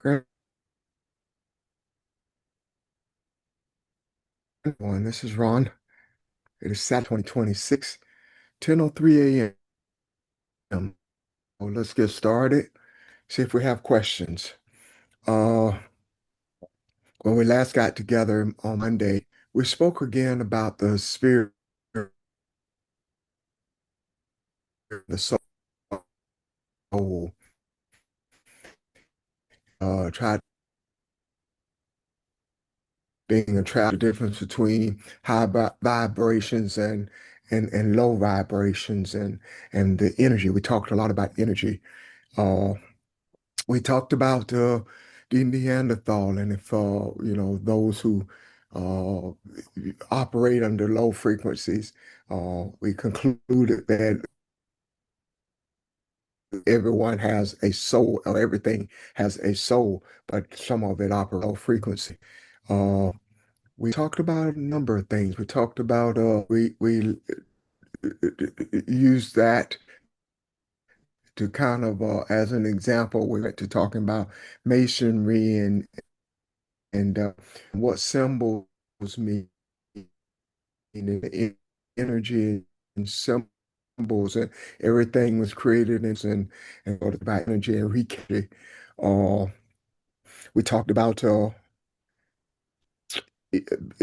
Grand one. This is Ron. It is Saturday 2026, 10:03 a.m. Well, let's get started. See if we have questions. Uh, when we last got together on Monday, we spoke again about the spirit, the soul. Tried being attracted, the difference between vibrations and low vibrations and the energy. We talked a lot about energy. Uh, we talked about the Neanderthal and if those who uh, operate under low frequencies. We concluded that everyone has a soul, or everything has a soul, but some of it operate low frequency. Uh, we talked about a number of things. We talked about we used that to kind of as an example. We went to talking about masonry and what symbols mean in energy and symbols and everything was created and about energy and recreated. Uh, we talked about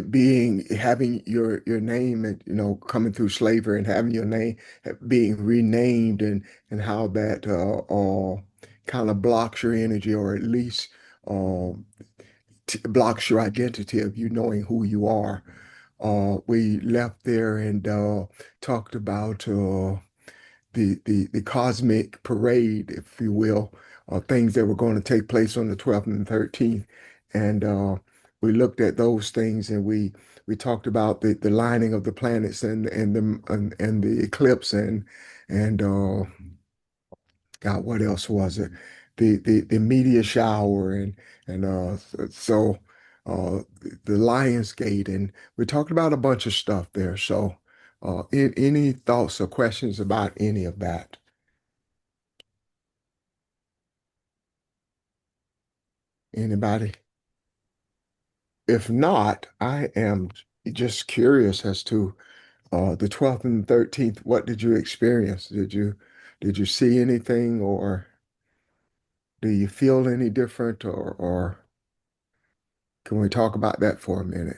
being having your name and coming through slavery and having your name being renamed and how that kind of blocks your energy or at least uh, blocks your identity of you knowing who you are. We left there and talked about the cosmic parade, if you will, things that were going to take place on the 12th and 13th. And we looked at those things and we talked about the lining of the planets and the eclipse and God, what else was it? The meteor shower and so uh the Lion's Gate, and we talked about a bunch of stuff there. So any thoughts or questions about any of that? Anybody? If not, I am just curious as to the 12th and 13th. What did you experience? Did you see anything, or do you feel any different, or can we talk about that for a minute?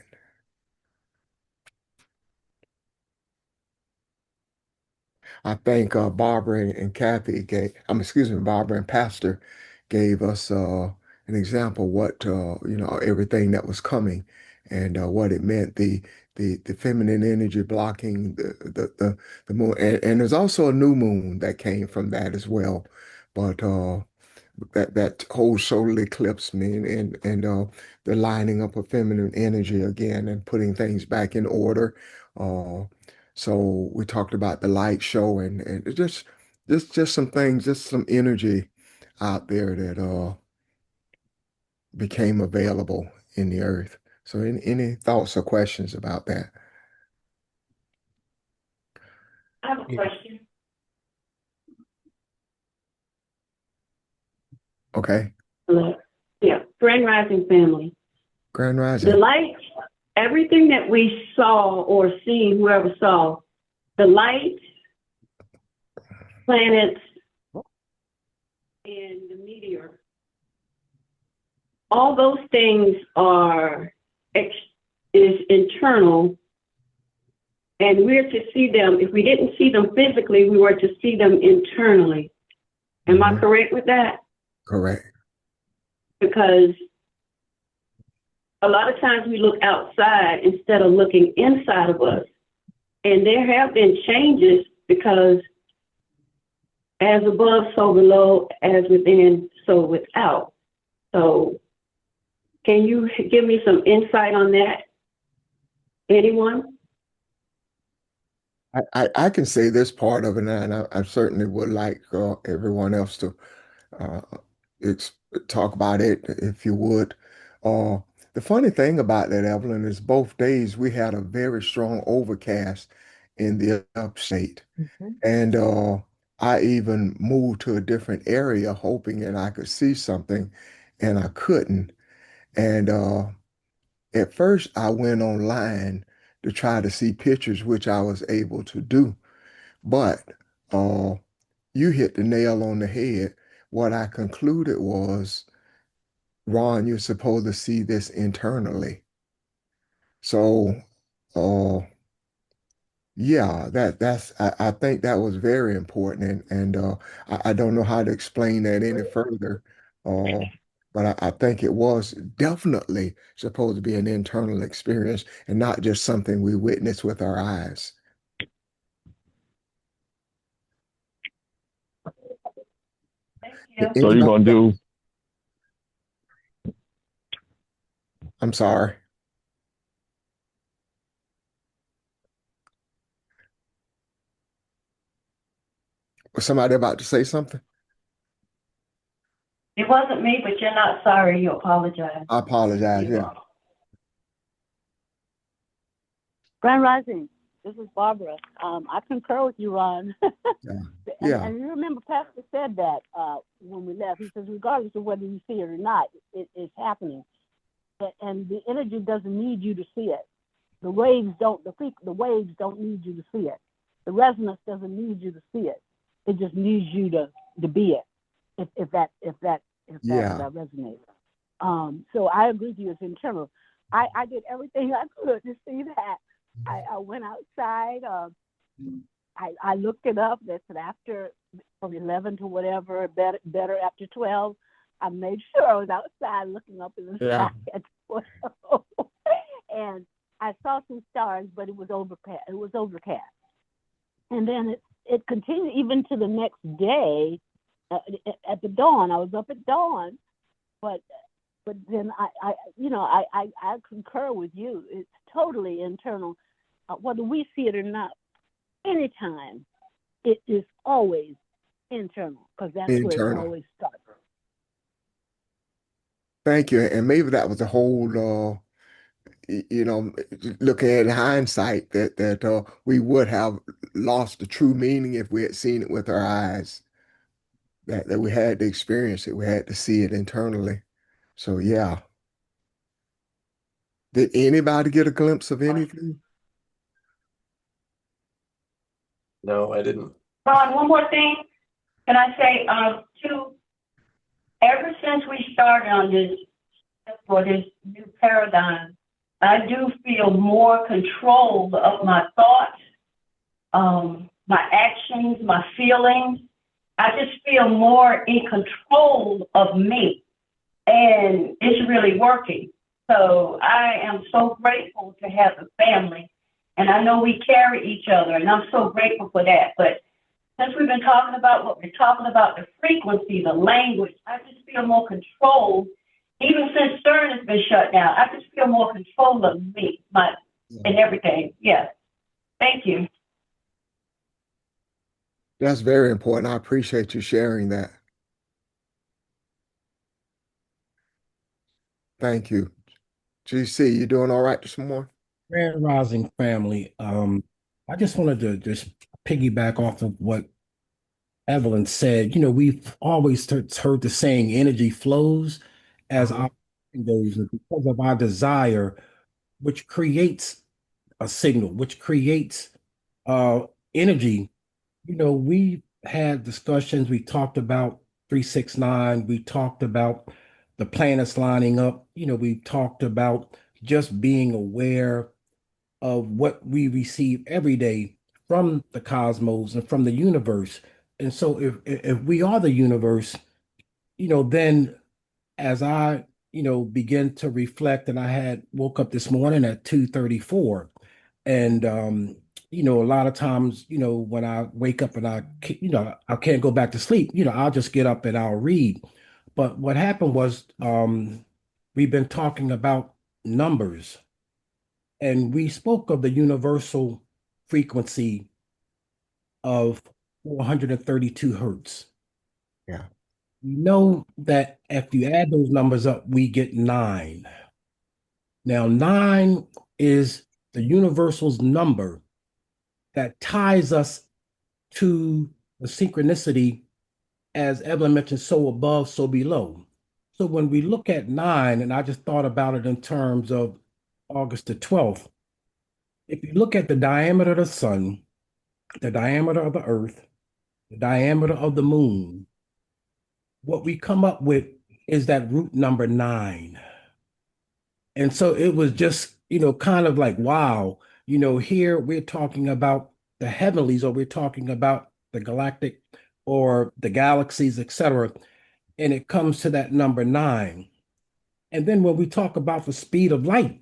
I think Barbara and Kathy excuse me, Barbara and Pastor gave us an example what everything that was coming and what it meant, the feminine energy blocking the moon, and there's also a new moon that came from that as well, but that whole solar eclipse mean and the lining up of feminine energy again and putting things back in order. Uh, so we talked about the light show and it just some things, just some energy out there that became available in the earth. So any thoughts or questions about that? I have a Yeah. question. Okay. Hello. Yeah, Grand Rising family. Grand The Rising. light, everything that we saw or seen, whoever saw, the light, planets, and the meteor, all those things is internal, and we're to see them. If we didn't see them physically, we were to see them internally. Am I Hmm. correct with that? Correct. Because a lot of times we look outside instead of looking inside of us. And there have been changes because as above, so below, as within, so without. So can you give me some insight on that? Anyone? I can say this part of it, and I certainly would like everyone else to uh, ex talk about it if you would. Uh, the funny thing about that, Evelyn, is both days we had a very strong overcast in the upstate. And I even moved to a different area hoping that I could see something. and I couldn't. And at first, I went online to try to see pictures, which I was able to do. But uh, you hit the nail on the head. What I concluded was, Ron, you're supposed to see this internally. So, uh, yeah, I think that was very important, and I don't know how to explain that any further. Uh, but I think it was definitely supposed to be an internal experience and not just something we witness with our eyes. Thank you. So you're Anybody? gonna do I'm sorry. Was somebody about to say something? It wasn't me, but you're not sorry. You apologize. I apologize. You Yeah, are. Grand Rising, this is Barbara. I concur with you, Ron. yeah, and, yeah, and you remember Pastor said that when we left. He says, regardless of whether you see it or not, it's happening. And the energy doesn't need you to see it. The waves don't. The waves don't need you to see it. The resonance doesn't need you to see it. It just needs you to be it. If that yeah. resonates. So I agree with you. It's internal. I did everything I could to see that. I went outside. I looked it up. That said after from 11 to whatever, better after 12. I made sure I was outside looking up in the Yeah. sky at 12. And I saw some stars, but it was overcast. And then it continued even to the next day at the dawn. I was up at dawn, but then I concur with you. It's totally internal, whether we see it or not. Anytime, it is always internal because that's where it Internal. always starts. Thank you. And maybe that was the whole, looking at hindsight that we would have lost the true meaning if we had seen it with our eyes. That we had to experience it. We had to see it internally. So yeah. Did anybody get a glimpse of anything? no, I didn't. Ron, one more thing. Can I say, too, ever since we started on this, for this new paradigm, I do feel more control of my thoughts, my actions, my feelings. I just feel more in control of me, and it's really working. So I am so grateful to have a family, and I know we carry each other, and I'm so grateful for that. But since we've been talking about what we're talking about, the frequency, the language, I just feel more control. Even since Stern has been shut down, I just feel more control of me, and everything. Yeah. Thank you. That's very important. I appreciate you sharing that. Thank you. GC, you doing all right this morning? Grand Rising family. I just wanted to just piggyback off of what Evelyn said. We've always heard the saying energy flows as Uh-huh. our mind goes, and because of our desire, which creates a signal, which creates uh energy. We had discussions, we talked about 369, we talked about the planets lining up, we talked about just being aware of what we receive every day from the cosmos and from the universe. And so if we are the universe, then as I, begin to reflect, and I had woke up this morning at 2:34. And a lot of times, when I wake up and I can't go back to sleep, I'll just get up and I'll read. But what happened was we've been talking about numbers, and we spoke of the universal frequency of 432 hertz. Yeah. We know that if you add those numbers up, we get nine. Now, nine is the universal's number that ties us to the synchronicity, as Evelyn mentioned, so above, so below. So when we look at nine, and I just thought about it in terms of August the 12th, if you look at the diameter of the sun, the diameter of the earth, the diameter of the moon, what we come up with is that root number nine. And so it was just, kind of like, wow, here we're talking about the heavenlies, or we're talking about the galactic or the galaxies, etc. And it comes to that number nine. And then when we talk about the speed of light,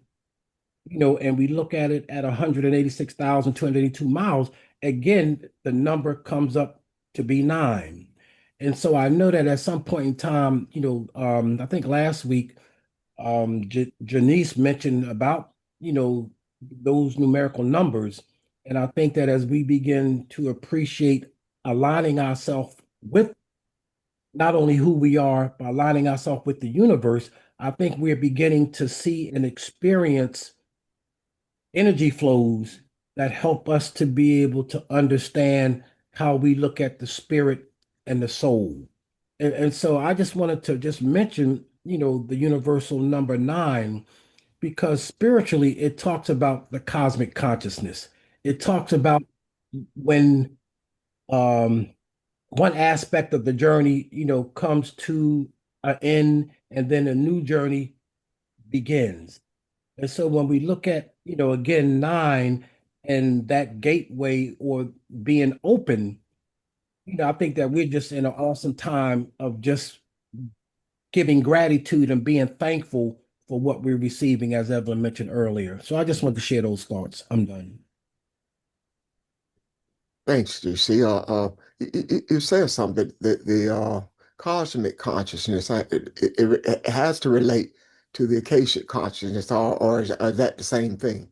and we look at it at 186,282 miles, again, the number comes up to be nine. And so I know that at some point in time, I think last week, Janice mentioned about, those numerical numbers. And I think that as we begin to appreciate aligning ourselves with not only who we are, but aligning ourselves with the universe, I think we're beginning to see and experience energy flows that help us to be able to understand how we look at the spirit and the soul. And so I just wanted to just mention, the universal number nine, because spiritually it talks about the cosmic consciousness. It talks about when um, one aspect of the journey, comes to an end and then a new journey begins. And so when we look at, again, nine and that gateway or being open, I think that we're just in an awesome time of just giving gratitude and being thankful for what we're receiving, as Evelyn mentioned earlier. So I just want to share those thoughts. I'm done. Thanks, JC. You said something that the cosmic consciousness, it has to relate to the Akashic consciousness, or is that the same thing?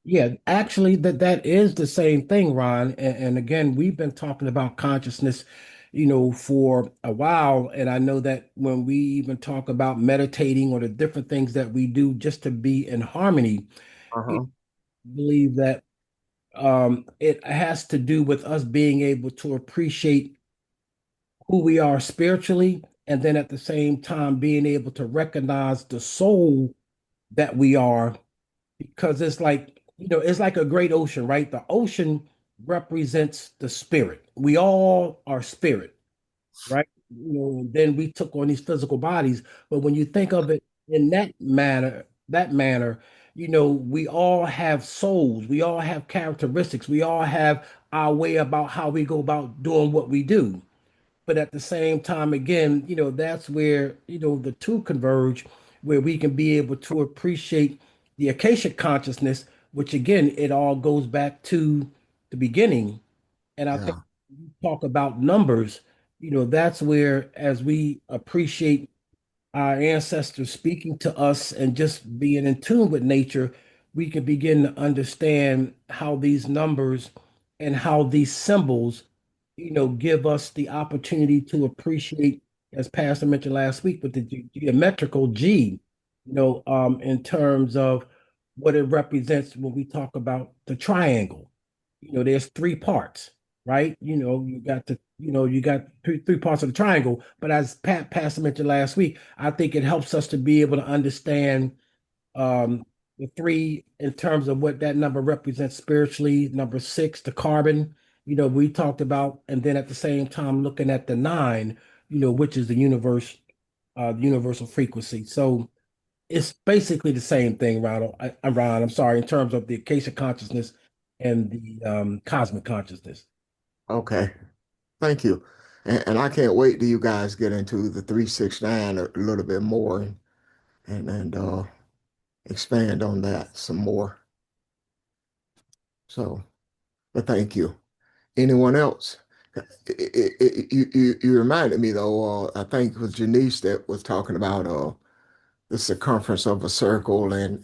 Yeah, actually, that is the same thing, Ron. And again, we've been talking about consciousness, for a while. And I know that when we even talk about meditating or the different things that we do just to be in harmony, I Uh-huh. believe that it has to do with us being able to appreciate who we are spiritually, and then at the same time being able to recognize the soul that we are, because it's like, it's like a great ocean, right? The ocean represents the spirit. We all are spirit, right? Then we took on these physical bodies. But when you think of it in that manner, we all have souls, we all have characteristics, we all have our way about how we go about doing what we do. But at the same time, again, that's where, the two converge, where we can be able to appreciate the Akashic consciousness, which again, it all goes back to the beginning. And I think Yeah. you talk about numbers, that's where, as we appreciate our ancestors speaking to us and just being in tune with nature, we can begin to understand how these numbers and how these symbols, give us the opportunity to appreciate, as Pastor mentioned last week, with the geometrical G, in terms of what it represents when we talk about the triangle. There's three parts, right? You got three parts of the triangle. But as Pastor mentioned last week, I think it helps us to be able to understand the three in terms of what that number represents spiritually. Number six, the carbon, we talked about, and then at the same time looking at the nine, which is the universal frequency. So it's basically the same thing, Ron. Ron, I'm sorry, in terms of the Akashic consciousness and the cosmic consciousness. Okay. Thank you. And I can't wait till you guys get into the 369 a little bit more and expand on that some more. So, but thank you. Anyone else? You reminded me though, I think it was Janice that was talking about the circumference of a circle and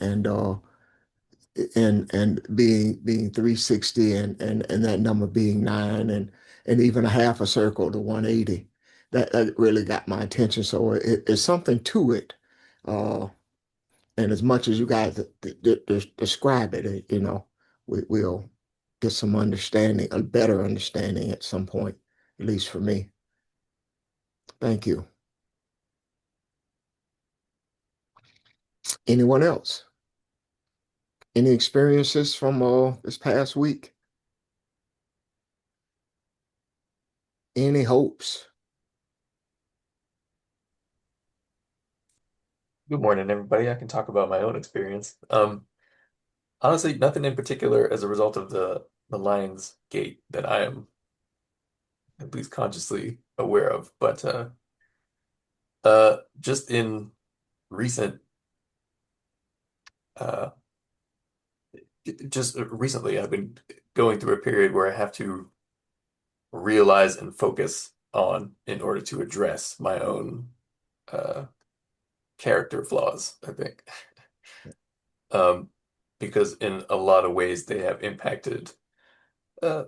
being 360 and that number being nine and even a half a circle to 180. That really got my attention. So it's something to it. Uh, and as much as you guys describe it, we'll get some understanding, a better understanding at some point, at least for me. Thank you. Anyone else? Any experiences from this past week? Any hopes? Good morning, everybody. I can talk about my own experience. Honestly, nothing in particular as a result of the Lions Gate that I am at least consciously aware of, but just in recent uh just recently I've been going through a period where I have to realize and focus on in order to address my own uh character flaws, I think. Um, because in a lot of ways they have impacted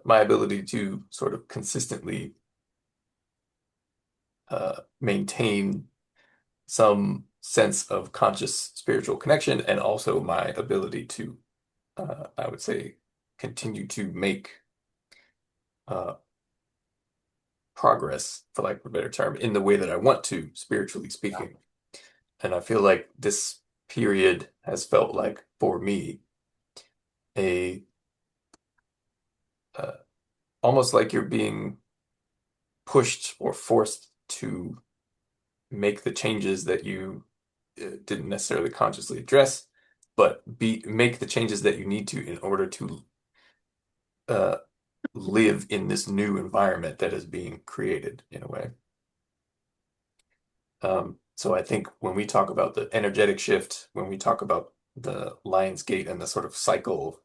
my ability to sort of consistently maintain some sense of conscious spiritual connection and also my ability to, I would say, continue to make uh, progress, for lack of a better term, in the way that I want to, spiritually speaking. And I feel like this period has felt like, for me, a uh, almost like you're being pushed or forced to make the changes that you didn't necessarily consciously address, but make the changes that you need to in order to uh, live in this new environment that is being created in a way. So I think when we talk about the energetic shift, when we talk about the Lion's Gate and the sort of cycle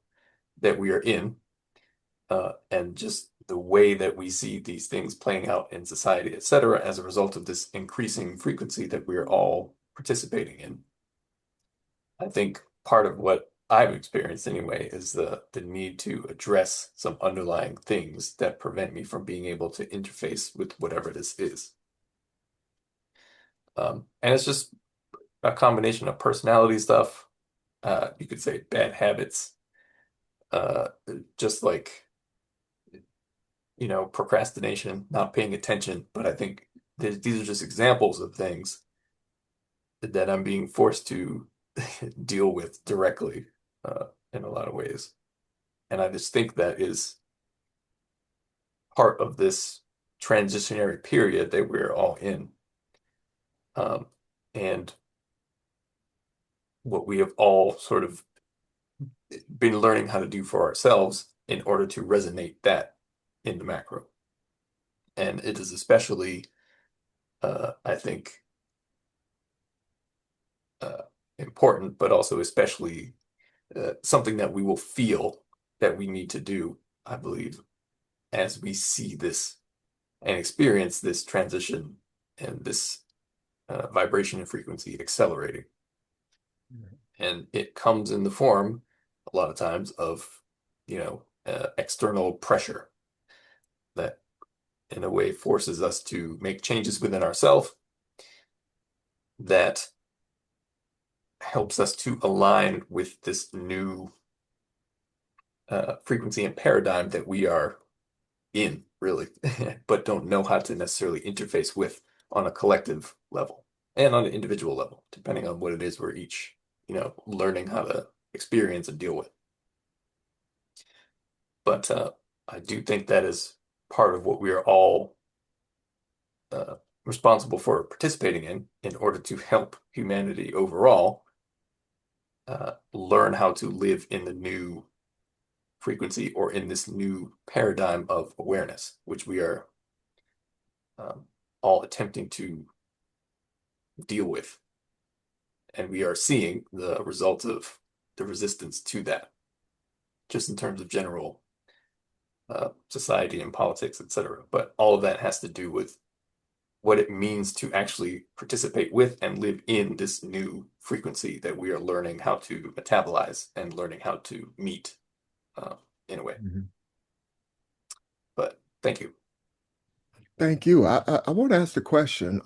that we are in, and just the way that we see these things playing out in society, etc., as a result of this increasing frequency that we're all participating in. I think part of what I've experienced anyway is the need to address some underlying things that prevent me from being able to interface with whatever this is. And it's just a combination of personality stuff. You could say bad habits, uh, just like, procrastination, not paying attention. But I think these are just examples of things that I'm being forced to deal with directly, in a lot of ways. And I just think that is part of this transitionary period that we're all in. Um, and what we have all sort of been learning how to do for ourselves in order to resonate that in the macro. And it is especially, I think, uh, important, but also especially something that we will feel that we need to do, I believe, as we see this and experience this transition and this vibration and frequency accelerating. And it comes in the form, a lot of times, of, external pressure that, in a way, forces us to make changes within ourselves that helps us to align with this new frequency and paradigm that we are in, really, but don't know how to necessarily interface with on a collective level and on an individual level, depending on what it is we're each, learning how to experience and deal with. But I do think that is part of what we are all uh, responsible for participating in order to help humanity overall learn how to live in the new frequency or in this new paradigm of awareness, which we are um, all attempting to deal with. And we are seeing the result of the resistance to that, just in terms of general society and politics, etc. But all of that has to do with what it means to actually participate with and live in this new frequency that we are learning how to metabolize and learning how to meet uh, in a way. Mhm. But thank you. Thank you. I want to ask the question,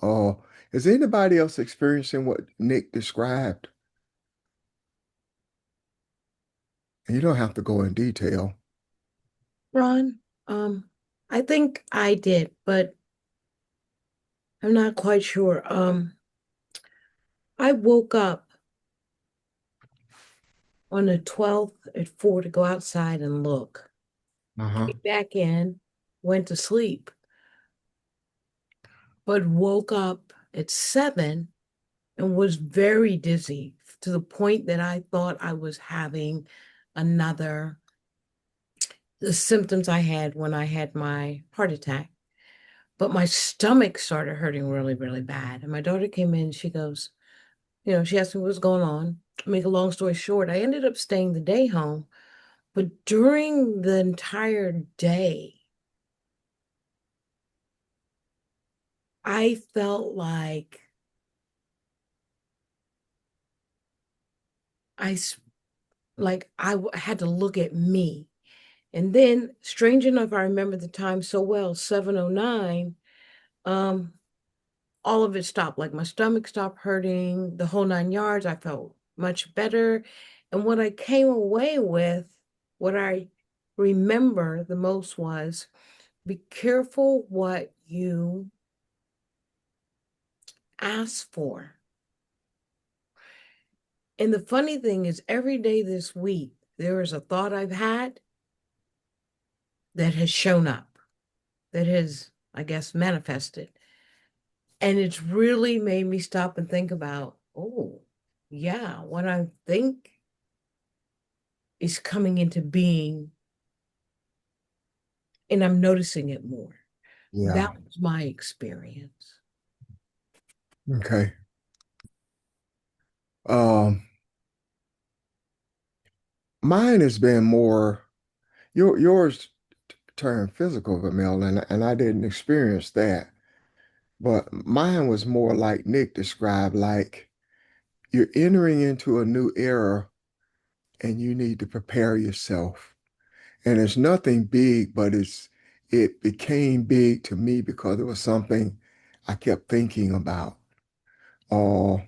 is anybody else experiencing what Nick described? And you don't have to go in detail. Ron, I think I did, but I'm not quite sure. I woke up on the 12th at 4 to go outside and look. Uh-huh. Came back in, went to sleep, but woke up at 7 and was very dizzy to the point that I thought I was having another the symptoms I had when I had my heart attack. But my stomach started hurting really, really bad. And my daughter came in, she goes, she asked me what was going on. Make a long story short, I ended up staying the day home. But during the entire day, I felt I like had to look at me. And then, strange enough, I remember the time so well, 7:09, um, all of it stopped. Like my stomach stopped hurting, the whole 9 yards. I felt much better. And what I came away with, what I remember the most was be careful what you ask for. And the funny thing is, every day this week, there is a thought I've had that has shown up, that has, I guess, manifested. And it's really made me stop and think about, oh, yeah, what I think is coming into being, and I'm noticing it more. Yeah. That was my experience. Okay. Um, Mine has been more yours turned physical, Camille, and I didn't experience that. But mine was more like Nick described, like you're entering into a new era and you need to prepare yourself. And it's nothing big, but it became big to me because it was something I kept thinking about. Or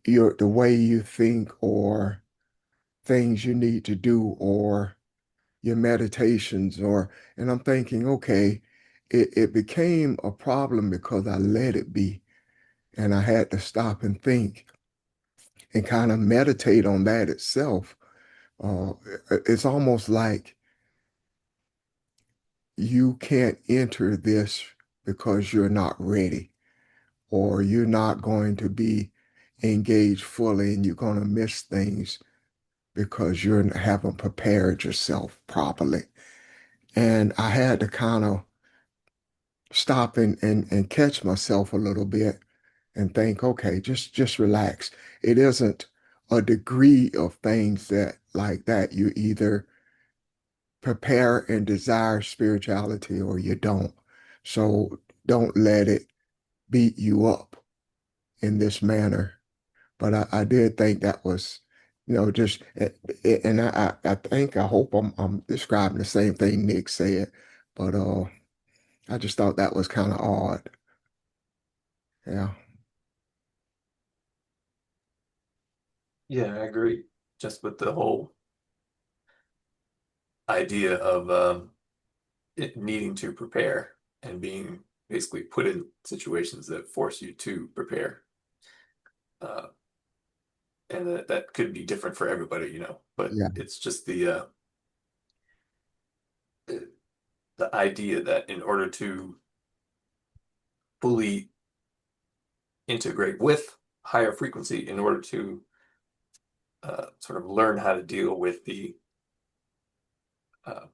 the way you think or things you need to do or your meditations or and I'm thinking, okay, it became a problem because I let it be. And I had to stop and think and kind of meditate on that itself. Uh, it's almost like you can't enter this because you're not ready or you're not going to be engaged fully and you're going to miss things because you haven't prepared yourself properly. And I had to kind of stop and catch myself a little bit and think, okay, just relax. It isn't a degree of things that like that. You either prepare and desire spirituality or you don't. So don't let it beat you up in this manner. But I did think that was, just and I think I hope I'm describing the same thing Nick said, but I just thought that was kind of odd. Yeah. Yeah, I agree. Just with the whole idea of it needing to prepare and being basically put in situations that force you to prepare. Uh, and that could be different for everybody, but Yeah. it's just the idea that in order to fully integrate with higher frequency, in order to sort of learn how to deal with the uh,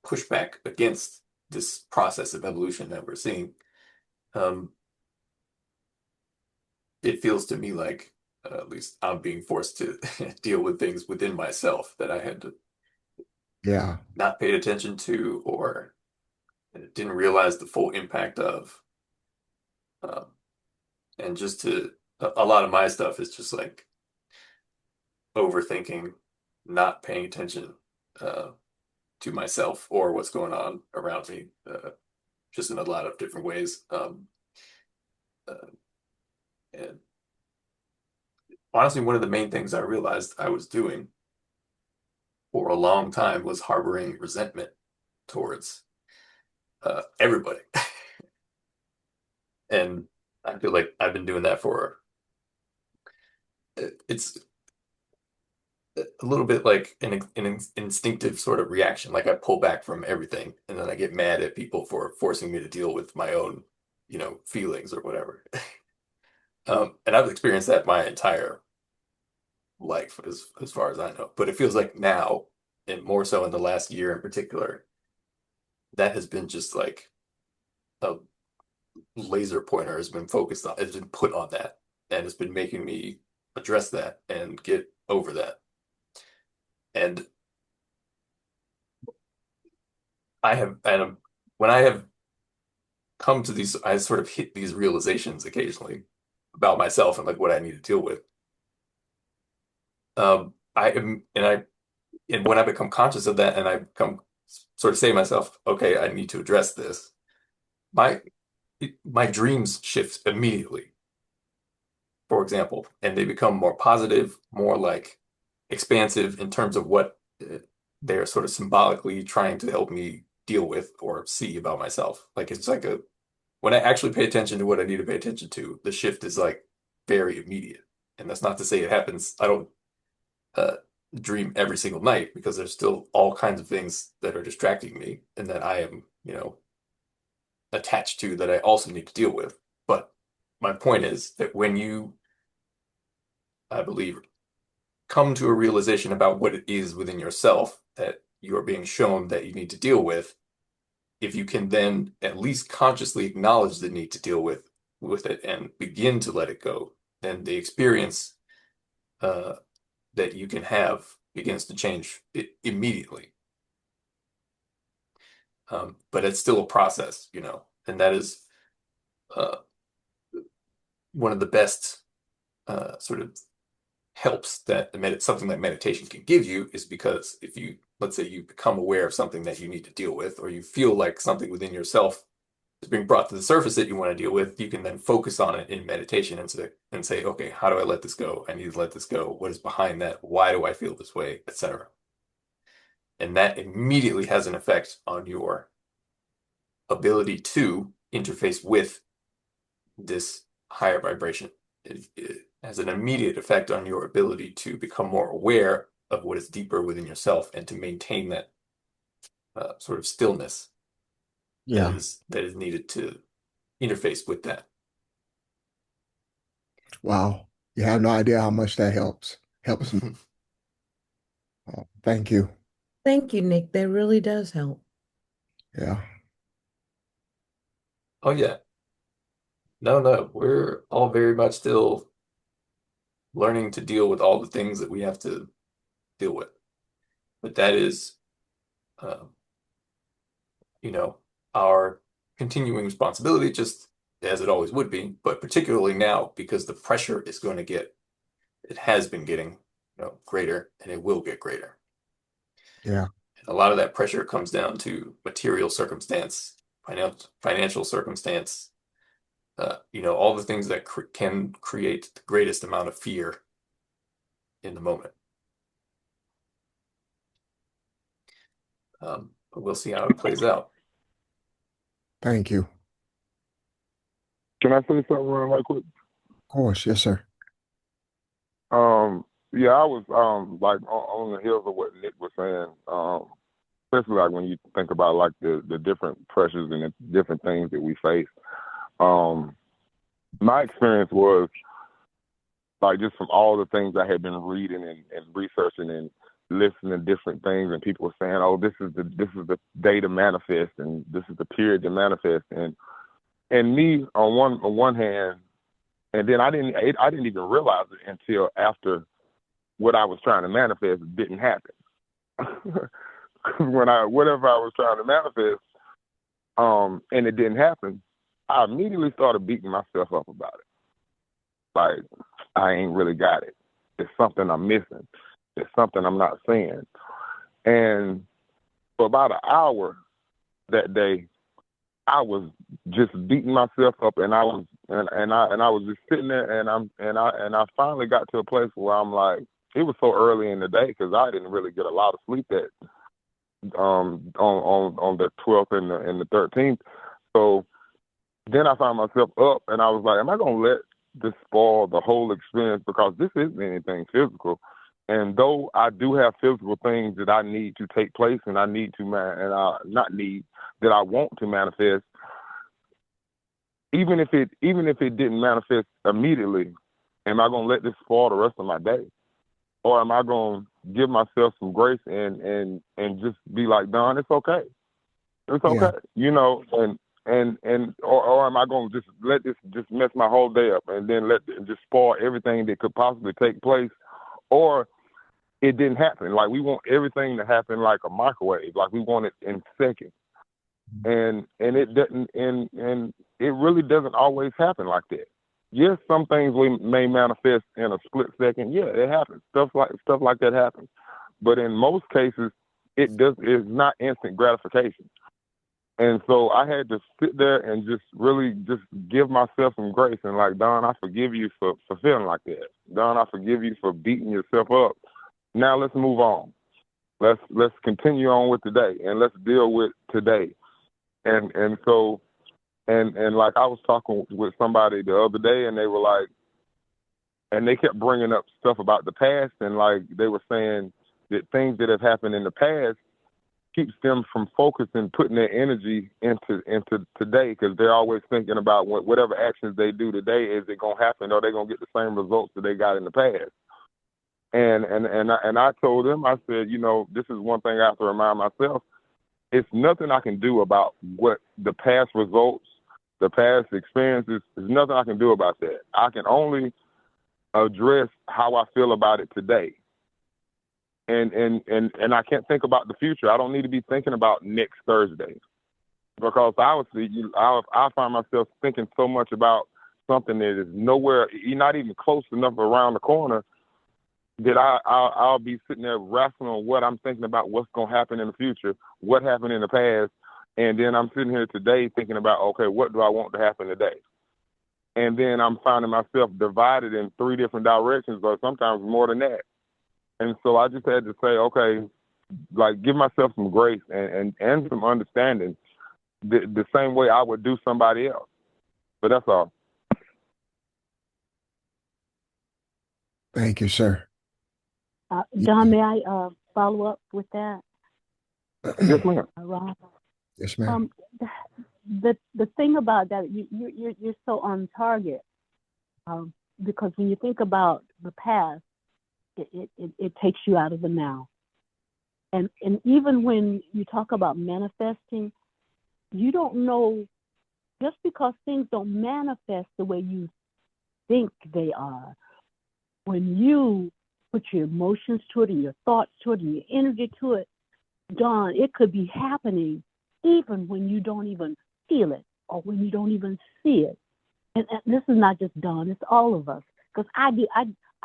pushback against this process of evolution that we're seeing, um, it feels to me like at least I'm being forced to deal with things within myself that I had to Yeah. not paid attention to or didn't realize the full impact of. Um, and just a lot of my stuff is just like overthinking, not paying attention uh, to myself or what's going on around me, just in a lot of different ways. Uh, and honestly, one of the main things I realized I was doing for a long time was harboring resentment towards everybody. And I feel like I've been doing that for it's a little bit like an instinctive sort of reaction. Like I pull back from everything, and then I get mad at people for forcing me to deal with my own, feelings or whatever. And I've experienced that my entire life, as far as I know. But it feels like now, and more so in the last year in particular, that has been just like a laser pointer has been focused on, has been put on that, and it's been making me address that and get over that. And when I have come to these, I sort of hit these realizations occasionally about myself and like what I need to deal with. I am, and when I become conscious of that, and I become sort of say to myself, okay, I need to address this. My my dreams shift immediately, for example, and they become more positive, more like expansive in terms of what they're sort of symbolically trying to help me deal with or see about myself. Like it's like when I actually pay attention to what I need to pay attention to, the shift is like very immediate. And that's not to say it happens. I don't uh, dream every single night because there's still all kinds of things that are distracting me and that I am, attached to that I also need to deal with. But my point is that when you, I believe, come to a realization about what it is within yourself that you are being shown that you need to deal with, if you can then at least consciously acknowledge the need to deal with it and begin to let it go, then the experience that you can have begins to change immediately. But it's still a process, and that is uh, one of the best sort of helps that something like meditation can give you is because if you, let's say you become aware of something that you need to deal with, or you feel like something within yourself is being brought to the surface that you want to deal with, you can then focus on it in meditation and say, okay, how do I let this go? I need to let this go. What is behind that? Why do I feel this way, etc. And that immediately has an effect on your ability to interface with this higher vibration. It has an immediate effect on your ability to become more aware of what is deeper within yourself and to maintain that sort of stillness Yeah. that is needed to interface with that. Wow. You have no idea how much that helps. Helps me. Thank you. Thank you, Nick. That really does help. Yeah. Oh yeah. No, we're all very much still learning to deal with all the things that we have to deal with. But that is, uh, our continuing responsibility, just as it always would be, but particularly now because the pressure is going to it has been getting, greater and it will get greater. Yeah. And a lot of that pressure comes down to material circumstance, financial circumstance, all the things that can create the greatest amount of fear in the moment. But we'll see how it plays out. Thank you. Can I say something right quick? Of course. Yes, sir. Yeah, I was like on the heels of what Nick was saying. Especially like when you think about like the different pressures and the different things that we face. My experience was like just from all the things I had been reading and researching and listening to different things, and people were saying, "Oh, this is the day to manifest, and this is the period to manifest." And me on one hand, and then I didn't even realize it until after what I was trying to manifest didn't happen. Whatever I was trying to manifest, and it didn't happen, I immediately started beating myself up about it. Like, I ain't really got it. It's something I'm missing. It's something I'm not seeing. And for about an hour that day, I was just beating myself up, and I was just sitting there, and I finally got to a place where I'm like, it was so early in the day because I didn't really get a lot of sleep that on the 12th and the 13th. So then I found myself up, and I was like, am I gonna let this spoil the whole experience, because this isn't anything physical. And though I do have physical things that I need to take place, and I need to not need, that I want to manifest, even if it didn't manifest immediately, am I gonna let this spoil the rest of my day, or am I gonna give myself some grace and just be like, Don, it's okay, it's okay, or am I gonna just let this just mess my whole day up, and then just spoil everything that could possibly take place, or it didn't happen. Like, we want everything to happen like a microwave, like we want it in seconds. And it doesn't, and it really doesn't always happen like that. Yes, some things we may manifest in a split second. Yeah, it happens. Stuff like that happens. But in most cases, it's not instant gratification. And so I had to sit there and just really just give myself some grace, and like, Don, I forgive you for feeling like that. Don, I forgive you for beating yourself up. Now let's move on. Let's continue on with today, and let's deal with today. And so like, I was talking with somebody the other day, and they were like, and they kept bringing up stuff about the past, and like, they were saying that things that have happened in the past keeps them from focusing, putting their energy into today, because they're always thinking about whatever actions they do today, is it gonna happen, or are they gonna get the same results that they got in the past? And I told them, I said, this is one thing I have to remind myself. It's nothing I can do about what the past results, the past experiences. There's nothing I can do about that. I can only address how I feel about it today. And I can't think about the future. I don't need to be thinking about next Thursday, because obviously I find myself thinking so much about something that is nowhere, not even close enough around the corner, that I'll be sitting there wrestling on what I'm thinking about, what's going to happen in the future, what happened in the past. And then I'm sitting here today thinking about, okay, what do I want to happen today? And then I'm finding myself divided in 3 different directions, or sometimes more than that. And so I just had to say, okay, like, give myself some grace and some understanding, the same way I would do somebody else. But that's all. Thank you, sir. Don, may I follow up with that? Yes, ma'am. Ron? Yes, ma'am. The thing about that, you're so on target, because when you think about the past, it takes you out of the now. And even when you talk about manifesting, you don't know, just because things don't manifest the way you think they are, when you put your emotions to it and your thoughts to it and your energy to it, Dawn, it could be happening even when you don't even feel it, or when you don't even see it. And this is not just Dawn, it's all of us. Because I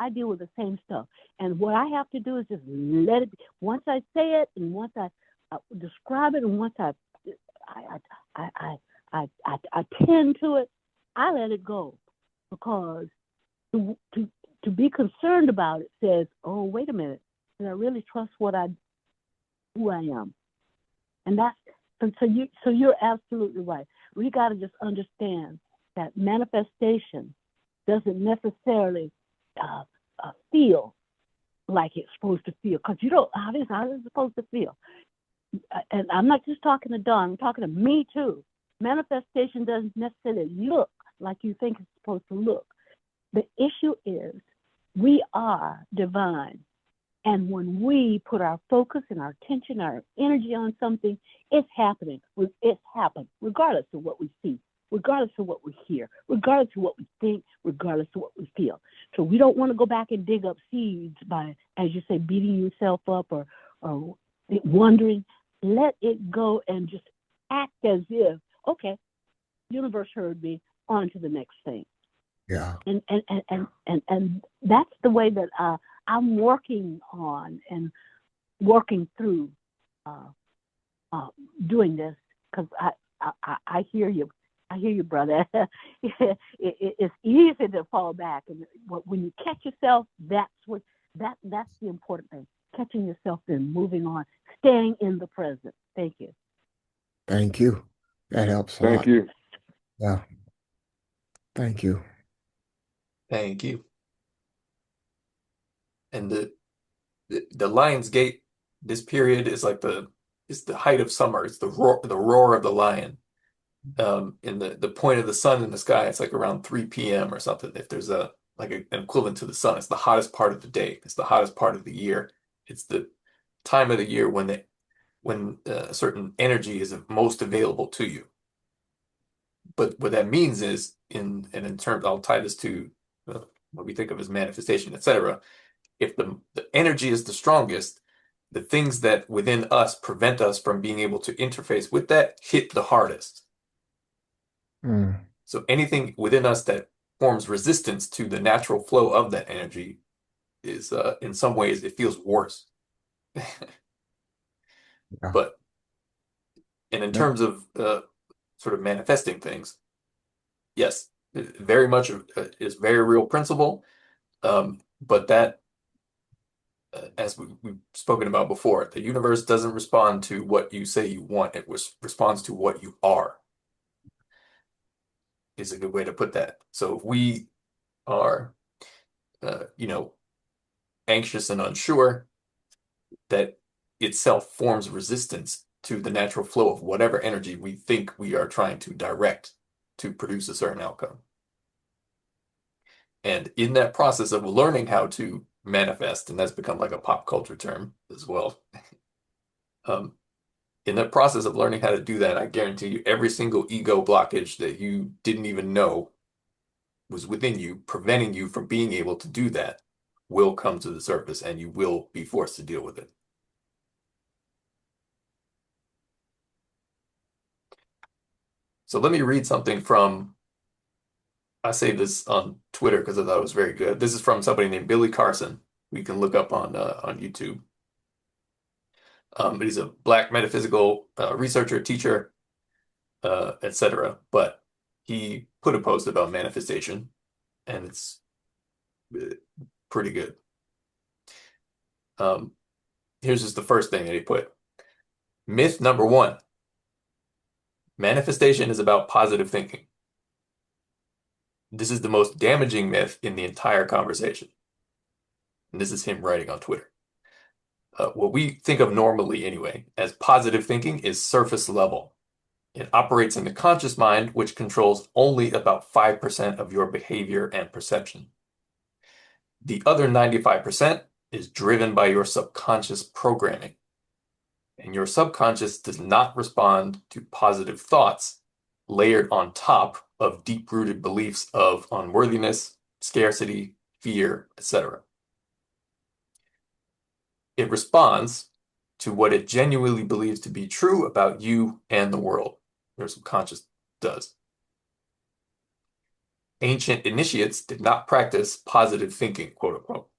deal with the same stuff. And what I have to do is just let it be. Once I say it, and once I describe it, and once I tend to it, I let it go. Because to be concerned about it says, oh, wait a minute, did I really trust who I am? And so you're absolutely right. We got to just understand that manifestation doesn't necessarily feel like it's supposed to feel, because you don't, how is it supposed to feel? And I'm not just talking to Don, I'm talking to me too. Manifestation doesn't necessarily look like you think it's supposed to look. The issue is, we are divine. And when we put our focus and our attention, our energy on something, it's happening. It's happened, regardless of what we see, regardless of what we hear, regardless of what we think, regardless of what we feel. So we don't want to go back and dig up seeds by, as you say, beating yourself up or wondering. Let it go and just act as if, okay, universe heard me, on to the next thing. Yeah. And that's the way that I'm working on and working through doing this, because I hear you. I hear you, brother. It's easy to fall back, and when you catch yourself, that's the important thing. Catching yourself and moving on, staying in the present. Thank you. Thank you. That helps a lot. Thank you. Yeah. Thank you. Thank you. And the Lion's Gate, this period is like it's the height of summer. It's the roar of the lion. In the point of the sun in the sky, it's like around 3 p.m. or something. If there's an equivalent to the sun, it's the hottest part of the day. It's the hottest part of the year. It's the time of the year when certain energy is most available to you. But what that means is, in terms, I'll tie this to what we think of as manifestation, etc. If the energy is the strongest, the things that within us prevent us from being able to interface with that hit the hardest. Mm. So anything within us that forms resistance to the natural flow of that energy is, in some ways, it feels worse. Yeah. But, and in Yeah. terms of sort of manifesting things, yes, very much is very real principle. But that, as we've spoken about before, the universe doesn't respond to what you say you want. It responds to what you are, is a good way to put that. So if we are, anxious and unsure, that itself forms resistance to the natural flow of whatever energy we think we are trying to direct to produce a certain outcome. And in that process of learning how to manifest, and that's become like a pop culture term as well. In that process of learning how to do that, I guarantee you every single ego blockage that you didn't even know was within you, preventing you from being able to do that, will come to the surface and you will be forced to deal with it. So let me read something from, I saved this on Twitter because I thought it was very good. This is from somebody named Billy Carson. We can look up on YouTube. But he's a Black metaphysical researcher, teacher, etc. But he put a post about manifestation, and it's pretty good. Here's just the first thing that he put. Myth number 1. Manifestation is about positive thinking. This is the most damaging myth in the entire conversation. And this is him writing on Twitter. What we think of normally, anyway, as positive thinking is surface level. It operates in the conscious mind, which controls only about 5% of your behavior and perception. The other 95% is driven by your subconscious programming. And your subconscious does not respond to positive thoughts layered on top of deep-rooted beliefs of unworthiness, scarcity, fear, etc. It responds to what it genuinely believes to be true about you and the world. Your subconscious does. Ancient initiates did not practice positive thinking, quote unquote.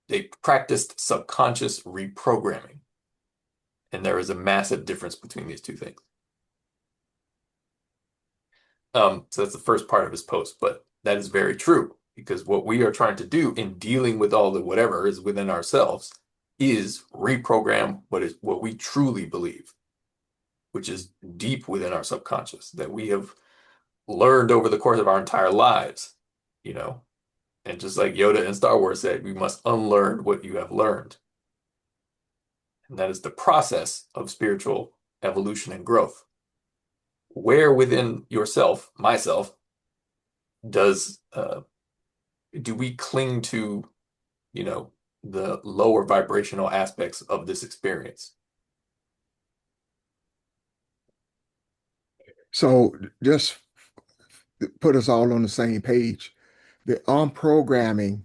They practiced subconscious reprogramming. And there is a massive difference between these two things. So that's the first part of his post, but that is very true, because what we are trying to do in dealing with all the whatever is within ourselves is reprogram what we truly believe, which is deep within our subconscious, that we have learned over the course of our entire lives, and just like Yoda in Star Wars said, we must unlearn what you have learned. And that is the process of spiritual evolution and growth. Where within yourself, myself, do we cling to, the lower vibrational aspects of this experience? So just put us all on the same page. The unprogramming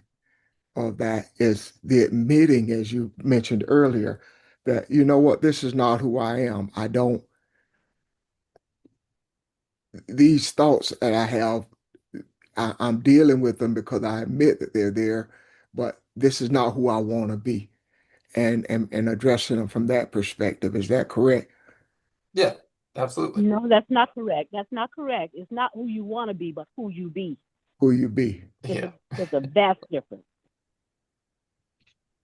of that is the admitting, as you mentioned earlier, that you know what, this is not who I am. These thoughts that I have, I'm dealing with them because I admit that they're there, but this is not who I want to be. And addressing them from that perspective. Is that correct? Yeah, absolutely. No, that's not correct. That's not correct. It's not who you want to be, but who you be. Who you be. Yeah. There's a vast difference.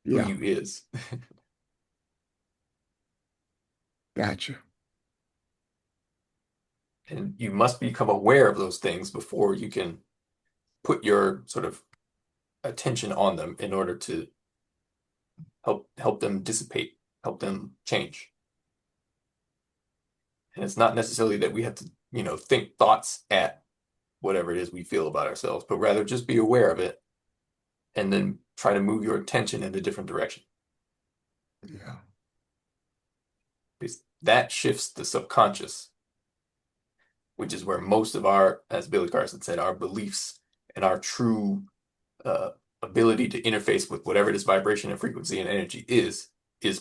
Who Yeah, you is. gotcha. And you must become aware of those things before you can put your sort of attention on them in order to help them dissipate, help them change. And it's not necessarily that we have to, think thoughts at whatever it is we feel about ourselves, but rather just be aware of it and then try to move your attention in a different direction. Yeah. Because that shifts the subconscious, which is where most of our, as Billy Carson said, our beliefs and our true ability to interface with whatever this vibration and frequency and energy is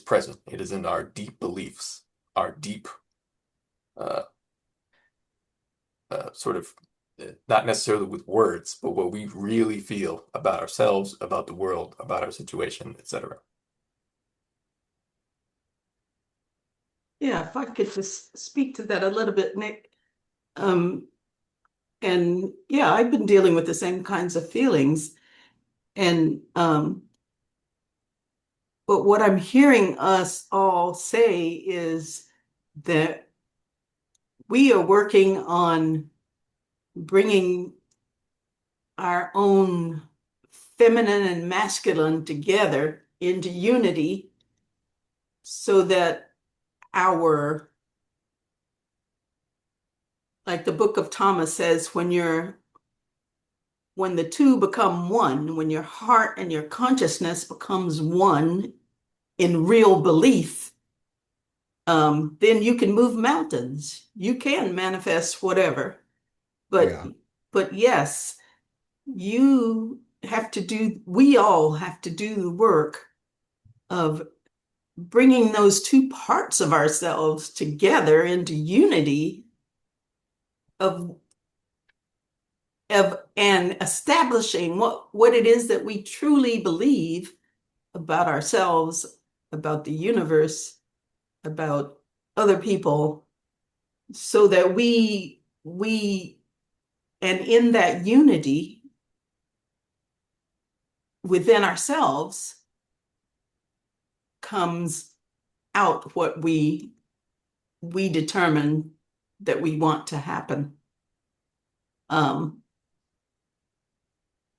present. It is in our deep beliefs, our deep sort of, not necessarily with words, but what we really feel about ourselves, about the world, about our situation, etc. Yeah, if I could just speak to that a little bit, Nick. And yeah, I've been dealing with the same kinds of feelings. And but what I'm hearing us all say is that we are working on bringing our own feminine and masculine together into unity so that like the book of Thomas says, when the two become one, when your heart and your consciousness becomes one in real belief, then you can move mountains. You can manifest whatever. Yeah. But yes, we all have to do the work of bringing those two parts of ourselves together into unity of and establishing what it is that we truly believe about ourselves, about the universe, about other people, so that we and in that unity within ourselves comes out what we determine that we want to happen.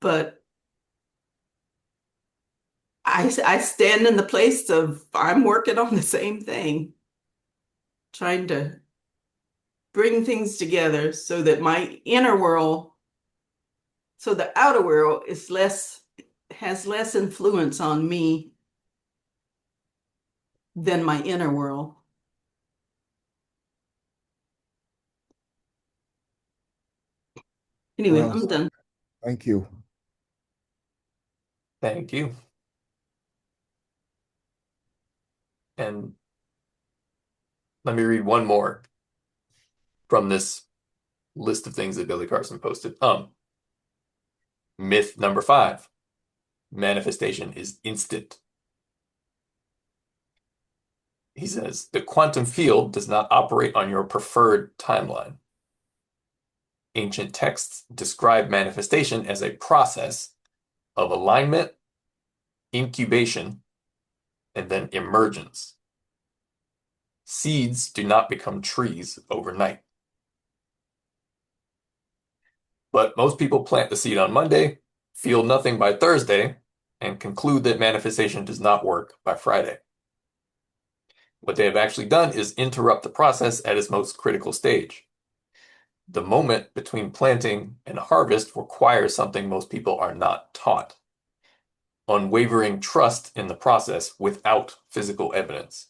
But I stand in the place of I'm working on the same thing, trying to bring things together so that my inner world, so the outer world has less influence on me than my inner world. Anyway, Well, I'm done. thank you. Thank you. And let me read one more from this list of things that Billy Carson posted. Myth number 5, manifestation is instant. He says, the quantum field does not operate on your preferred timeline. Ancient texts describe manifestation as a process of alignment, incubation, and then emergence. Seeds do not become trees overnight. But most people plant the seed on Monday, feel nothing by Thursday, and conclude that manifestation does not work by Friday. What they have actually done is interrupt the process at its most critical stage. The moment between planting and harvest requires something most people are not taught: unwavering trust in the process without physical evidence.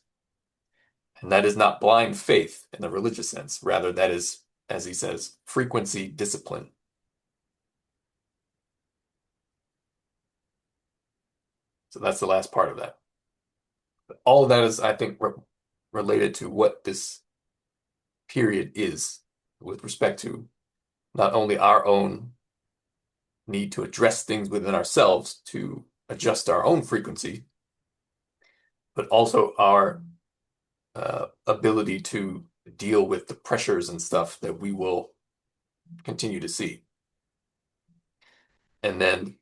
And that is not blind faith in the religious sense. Rather, that is, as he says, frequency discipline. So that's the last part of that. But all of that is, I think, related to what this period is with respect to not only our own need to address things within ourselves to adjust our own frequency, but also our ability to deal with the pressures and stuff that we will continue to see. And then,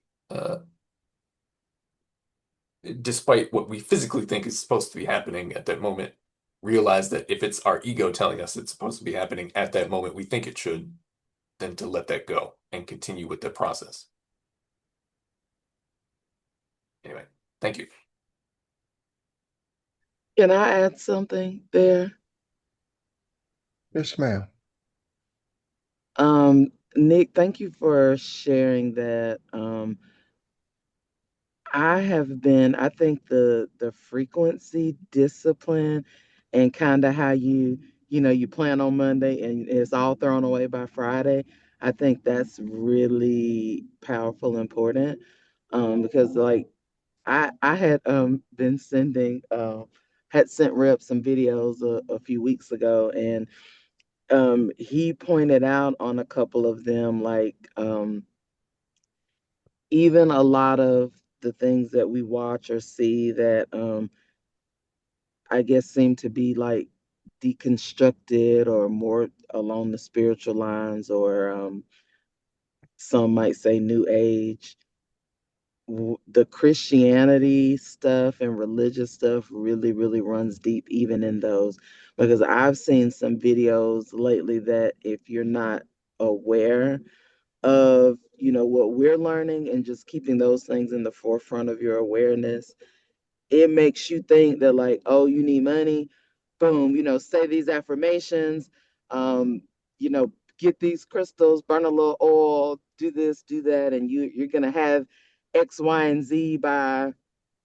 despite what we physically think is supposed to be happening at that moment, realize that if it's our ego telling us it's supposed to be happening at that moment we think it should, than to let that go and continue with the process. Anyway, thank you. Can I add something there? Yes, ma'am. Nick, thank you for sharing that. I think the frequency, discipline, and kind of how you plan on Monday and it's all thrown away by Friday. I think that's really powerful, and important. Because like I had been sending had sent Rep some videos a few weeks ago, and he pointed out on a couple of them, like even a lot of the things that we watch or see that I guess seem to be like deconstructed or more along the spiritual lines, or some might say new age. The Christianity stuff and religious stuff really, really runs deep even in those, because I've seen some videos lately that if you're not aware of, what we're learning and just keeping those things in the forefront of your awareness, it makes you think that, like, oh, you need money, boom, say these affirmations, um you know get these crystals, burn a little oil, do this, do that, and you're gonna have X, Y, and Z by,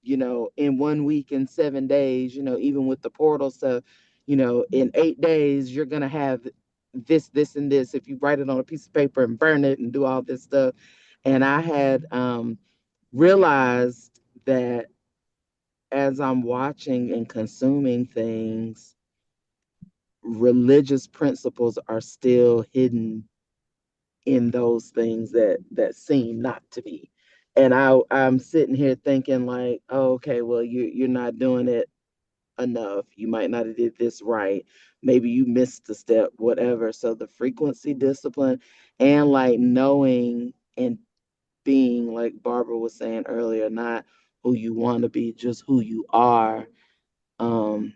in 1 week, in 7 days, even with the portal stuff, in 8 days you're gonna have this and this if you write it on a piece of paper and burn it and do all this stuff. And I had realized that as I'm watching and consuming things, religious principles are still hidden in those things that seem not to be. And I'm sitting here thinking like, oh, okay, well, you're not doing it enough. You might not have did this right. Maybe you missed a step, whatever. So the frequency, discipline, and like knowing and being, like Barbara was saying earlier, not who you want to be, just who you are. Um,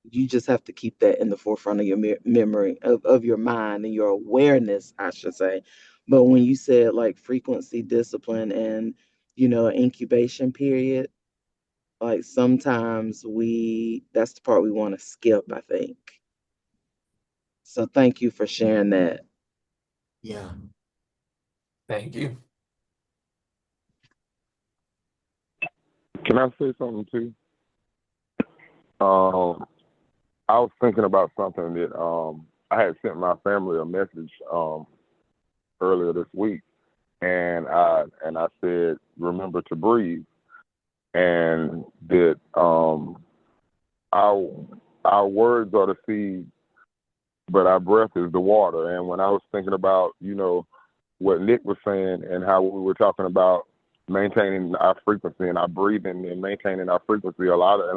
you just have to keep that in the forefront of your memory, of your mind and your awareness, I should say. But when you said like frequency, discipline, and incubation period, like sometimes that's the part we want to skip, I think. So thank you for sharing that. Yeah. Thank you. Can I say something too? I was thinking about something that I had sent my family a message earlier this week, and I said, remember to breathe, and that our words are the seed, but our breath is the water. And when I was thinking about what Nick was saying and how we were talking about maintaining our frequency and our breathing and maintaining our frequency, a lot of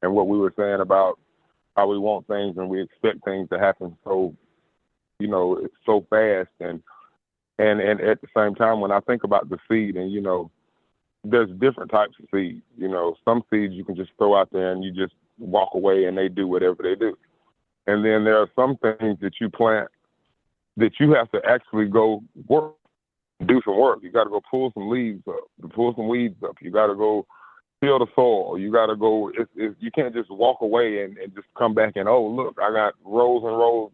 and what we were saying about how we want things and we expect things to happen so it's so fast, and at the same time, when I think about the seed, and there's different types of seeds. Some seeds you can just throw out there and you just walk away and they do whatever they do. And then there are some things that you plant that you have to actually go work, do some work. You got to go pull some leaves up, pull some weeds up. You got to go till the soil. You got to go. You can't just walk away and just come back and, oh, look, I got rows and rows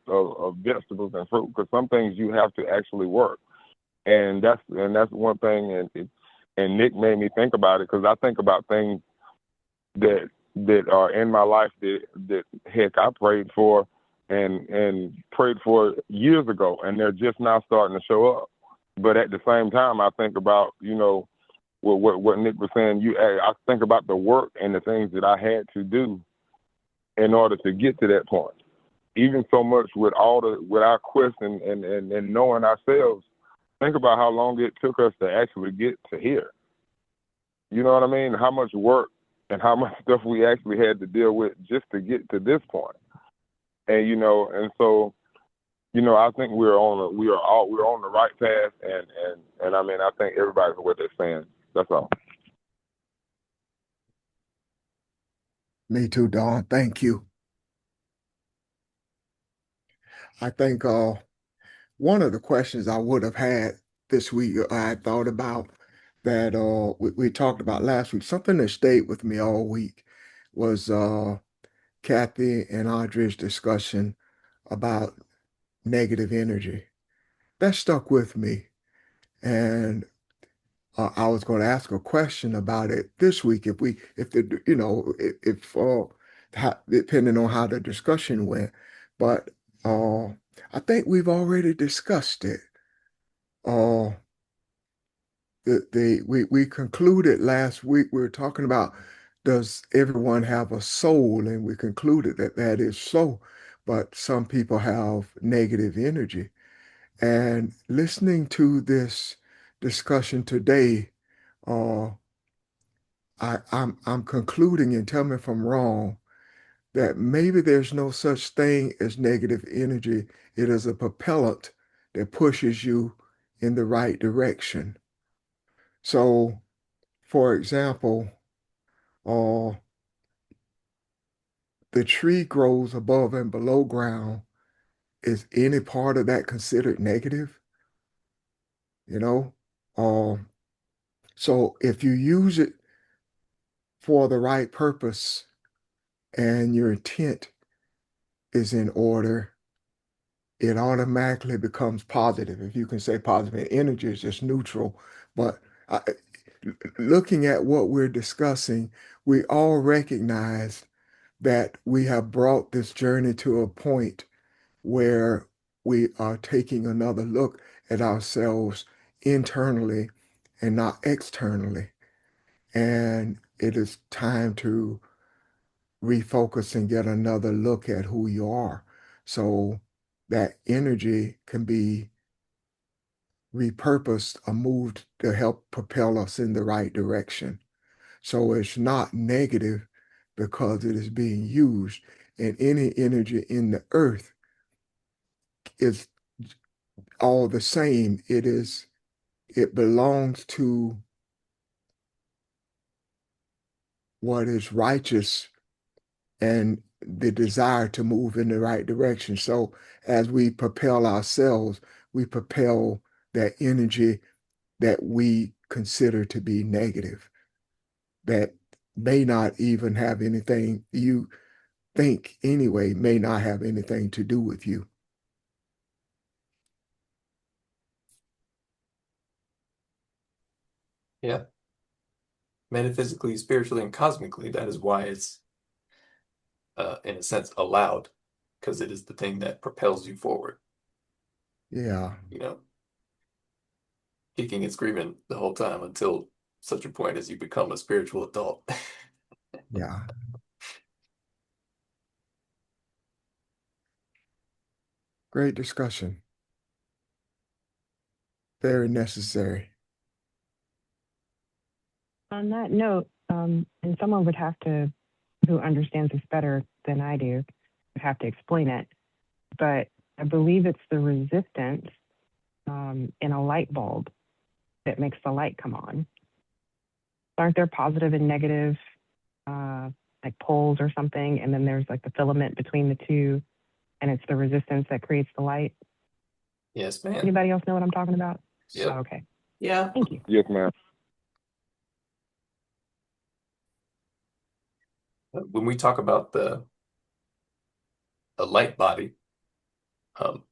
of vegetables and fruit. Because some things you have to actually work, and that's one thing. And Nick made me think about it, because I think about things that are in my life that heck I prayed for and prayed for years ago, and they're just now starting to show up. But at the same time, I think about what Nick was saying. I think about the work and the things that I had to do in order to get to that point. Even so much with our quest and knowing ourselves. Think about how long it took us to actually get to here. You know what I mean? How much work and how much stuff we actually had to deal with just to get to this point. And and so I think we're on the right path, and I mean, I think everybody's what they're saying. That's all. Me too, Dawn. Thank you. I think one of the questions I would have had this week, I had thought about that we talked about last week, something that stayed with me all week was Kathy and Audrey's discussion about negative energy. That stuck with me. And I was going to ask a question about it this week if the, if depending on how the discussion went. But I think we've already discussed it. Uh, we concluded last week, we were talking about, does everyone have a soul? And we concluded that that is so, but some people have negative energy. And listening to this discussion today, uh, I'm concluding, and tell me if I'm wrong, that maybe there's no such thing as negative energy. It is a propellant that pushes you in the right direction. So, for example, uh, the tree grows above and below ground. Is any part of that considered negative? You know? Uh, so if you use it for the right purpose and your intent is in order, it automatically becomes positive. If you can say positive, energy is just neutral. But I, looking at what we're discussing, we all recognize that we have brought this journey to a point where we are taking another look at ourselves internally and not externally. And it is time to refocus and get another look at who you are. So that energy can be repurposed or moved to help propel us in the right direction. So it's not negative because it is being used. And any energy in the earth is all the same. It belongs to what is righteous and the desire to move in the right direction. So as we propel ourselves, we propel that energy that we consider to be negative, that may not even have anything, you think anyway, may not have anything to do with you. Yeah. Metaphysically, spiritually, and cosmically, that is why it's, in a sense, allowed, because it is the thing that propels you forward. Yeah, You know, kicking and screaming the whole time until such a point as you become a spiritual adult. yeah. Great discussion. Very necessary. On that note, and someone would have to, who understands this better than I do, would have to explain it. But I believe it's the resistance in a light bulb that makes the light come on. Aren't there positive and negative, like poles or something? And then there's like the filament between the two, and it's the resistance that creates the light. Yes, ma'am. Anybody else know what I'm talking about? Yep. Oh, okay. Yeah. Thank you. Yes, ma'am. When we talk about a light body,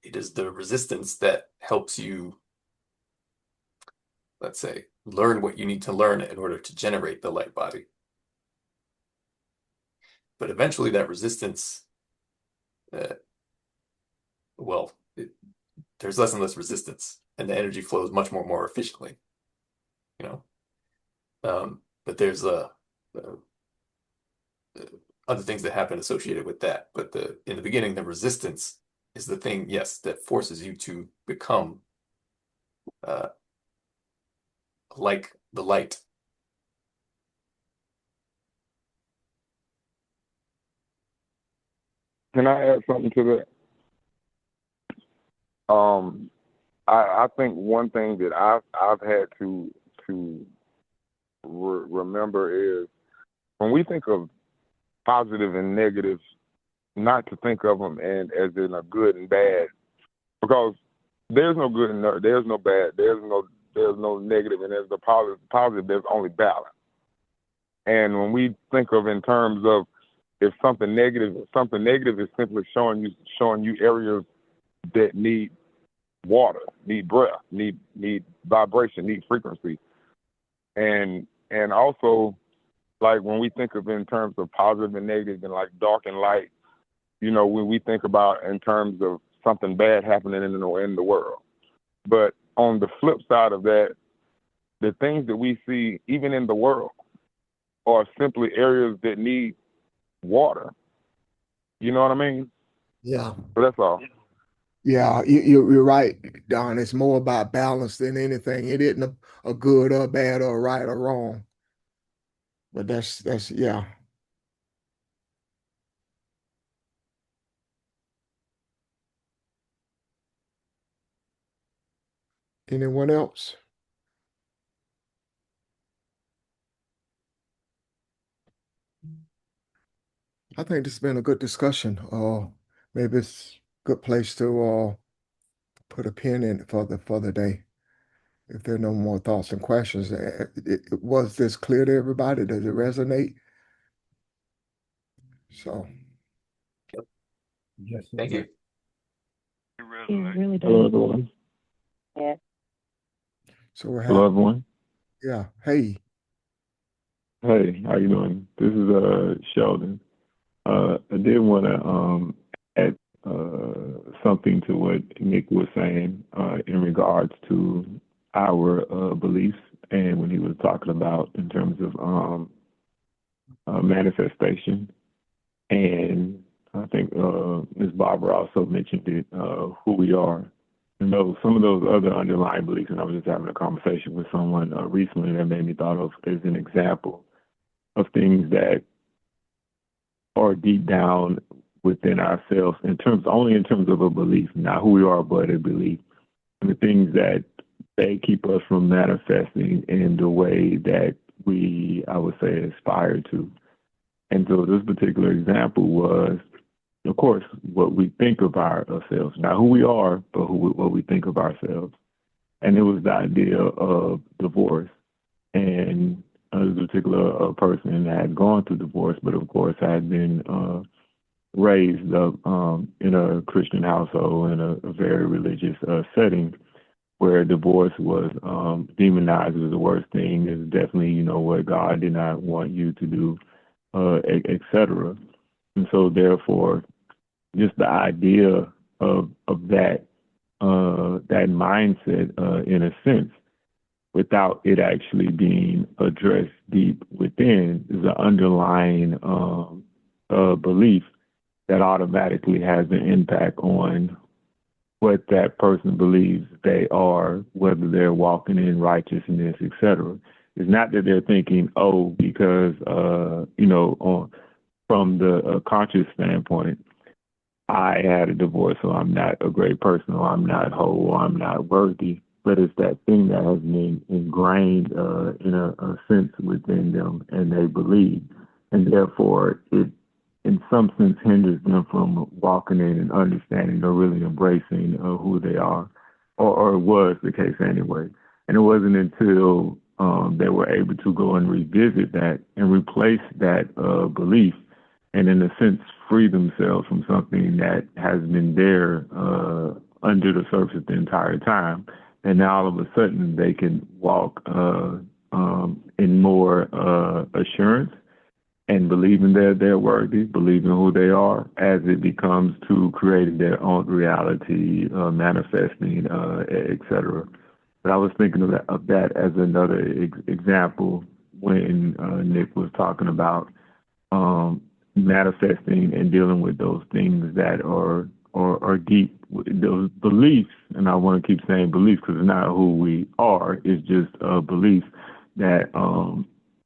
it is the resistance that helps you, let's say, learn what you need to learn in order to generate the light body. But eventually that resistance, well, there's less and less resistance, and the energy flows much more efficiently, you know. But there's other things that happen associated with that. But in the beginning, the resistance is the thing, yes, that forces you to become like the light. Can I add something to that? I think one thing that I've had to remember is when we think of positive and negative, not to think of them and as in a good and bad, because there's no good and there's no bad, there's no negative, and there's no positive. There's only balance. And when we think of in terms of if something negative is simply showing you areas that need water, need breath, need vibration, need frequency, and also like when we think of in terms of positive and negative and like dark and light, when we think about in terms of something bad happening in the world. But on the flip side of that, the things that we see even in the world are simply areas that need water. You know what I mean? Yeah. So that's all. Yeah, you're right, Don. It's more about balance than anything. It isn't a good or bad or right or wrong. But that's yeah. Anyone else? I think this has been a good discussion. Maybe it's a good place to put a pin in it for the day. If there are no more thoughts and questions, was this clear to everybody? Does it resonate? So, Yes, Thank you. Yeah, it really Hello, does. everyone. so we're Hello, having, everyone. yeah. Hey, Hey, how you doing? This is Sheldon. I did want to add something to what Nick was saying in regards to our beliefs, and when he was talking about in terms of manifestation. And I think Ms. Barbara also mentioned it, who we are. And some of those other underlying beliefs, and I was just having a conversation with someone recently that made me thought of as an example of things that are deep down within ourselves only in terms of a belief, not who we are, but a belief. And the things that they keep us from manifesting in the way that we, I would say, aspire to. And so this particular example was, of course, what we think of ourselves, not who we are, but what we think of ourselves. And it was the idea of divorce. And this particular person had gone through divorce, but of course had been raised up in a Christian household in a very religious setting where divorce was demonized as the worst thing. Is definitely, what God did not want you to do, etc. And so therefore, just the idea of that mindset, in a sense, without it actually being addressed deep within, is an underlying belief that automatically has an impact on what that person believes they are, whether they're walking in righteousness, etc. It's not that they're thinking, because from the conscious standpoint, I had a divorce, so I'm not a great person, or I'm not whole, or I'm not worthy. But it's that thing that has been ingrained in a sense within them, and they believe. And therefore, it, in some sense, hinders them from walking in and understanding or really embracing who they are, or it was the case anyway. And it wasn't until they were able to go and revisit that and replace that belief, and in a sense free themselves from something that has been there under the surface the entire time. And now all of a sudden they can walk in more assurance and believing that they're worthy, believing who they are, as it becomes to creating their own reality, manifesting, etc. But I was thinking of that as another example when Nick was talking about manifesting and dealing with those things that are deep, those beliefs. And I want to keep saying beliefs because it's not who we are. It's just a belief that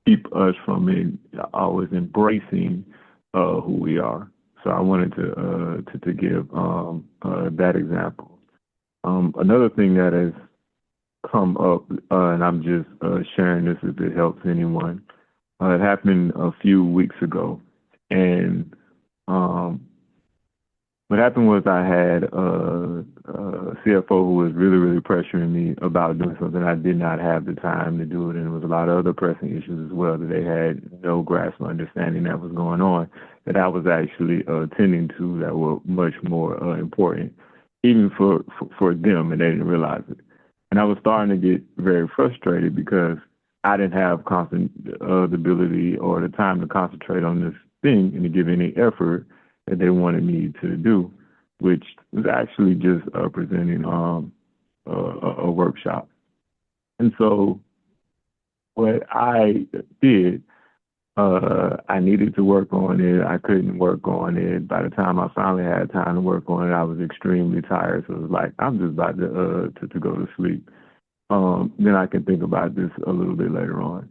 keep us from always embracing who we are. So I wanted to give that example. Another thing that has come up, and I'm just sharing this if it helps anyone. It happened a few weeks ago, and what happened was I had a CFO who was really, really pressuring me about doing something. I did not have the time to do it, and there was a lot of other pressing issues as well that they had no grasp or understanding that was going on that I was actually attending to that were much more important, even for them, and they didn't realize it. And I was starting to get very frustrated because I didn't have the ability or the time to concentrate on this thing and to give any effort that they wanted me to do, which was actually just presenting a workshop. And so what I did, I needed to work on it. I couldn't work on it. By the time I finally had time to work on it, I was extremely tired. So it was like, I'm just about to go to sleep. Then I can think about this a little bit later on.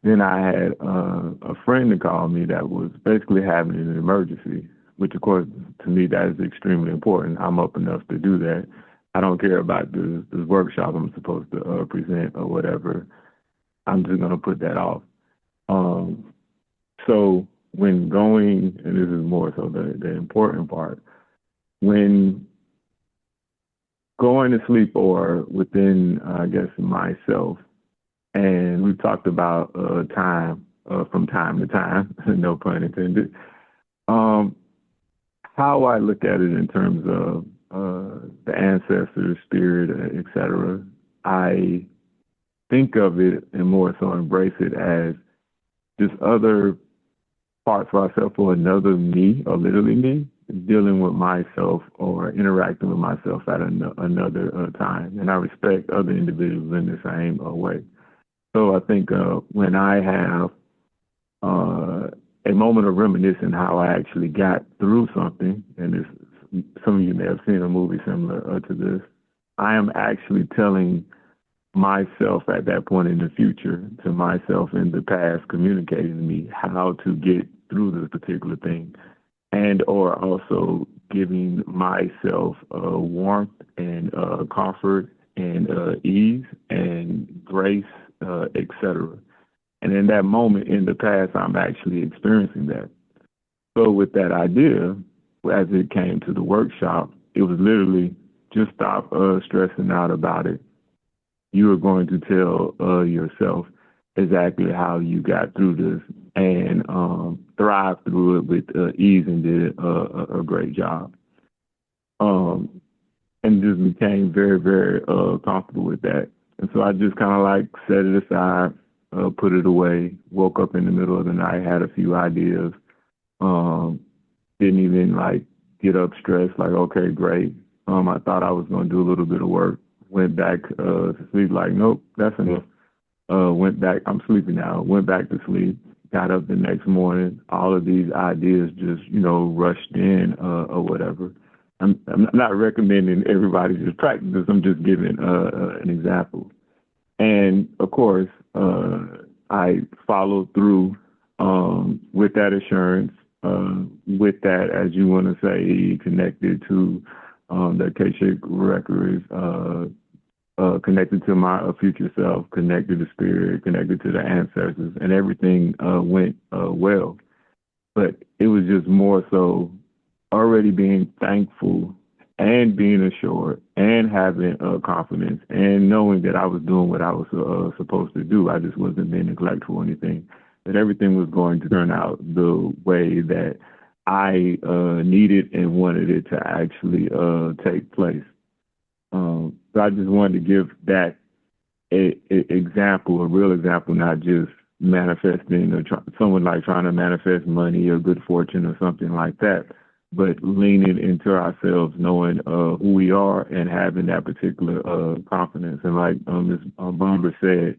Then I had a friend to call me that was basically having an emergency, which of course to me that is extremely important. I'm up enough to do that. I don't care about this workshop I'm supposed to present or whatever. I'm just gonna put that off. So when going, and this is more so the important part, when going to sleep or within, I guess, myself, and we've talked about time from time to time, no pun intended. How I look at it in terms of the ancestors, spirit, etc., I think of it and more so embrace it as just other parts of myself or another me, or literally me, dealing with myself or interacting with myself at another time. And I respect other individuals in the same way. So I think when I have a moment of reminiscing how I actually got through something, and this, some of you may have seen a movie similar to this, I am actually telling myself at that point in the future to myself in the past, communicating to me how to get through this particular thing, and or also giving myself warmth and comfort and ease and grace, etc. And in that moment in the past, I'm actually experiencing that. So with that idea, as it came to the workshop, it was literally just stop stressing out about it. You are going to tell yourself exactly how you got through this and thrive through it with ease and did a great job. And just became very, very comfortable with that. And so I just kind of like set it aside, put it away, woke up in the middle of the night, had a few ideas, didn't even like get up stressed, like, okay, great. I thought I was going to do a little bit of work, went back to sleep, like, nope, that's enough. Went back, I'm sleeping now, went back to sleep, got up the next morning, all of these ideas just, rushed in or whatever. I'm not recommending everybody just practice this, I'm just giving an example. And of course, I followed through with that assurance, with that, as you want to say, connected to the Akashic records, connected to my future self, connected to spirit, connected to the ancestors, and everything went well. But it was just more so already being thankful and being assured and having confidence and knowing that I was doing what I was supposed to do. I just wasn't being neglectful or anything, that everything was going to turn out the way that I needed and wanted it to actually take place. So I just wanted to give that example, a real example, not just manifesting or someone like trying to manifest money or good fortune or something like that, but leaning into ourselves, knowing who we are and having that particular confidence. And like Ms. Barbara said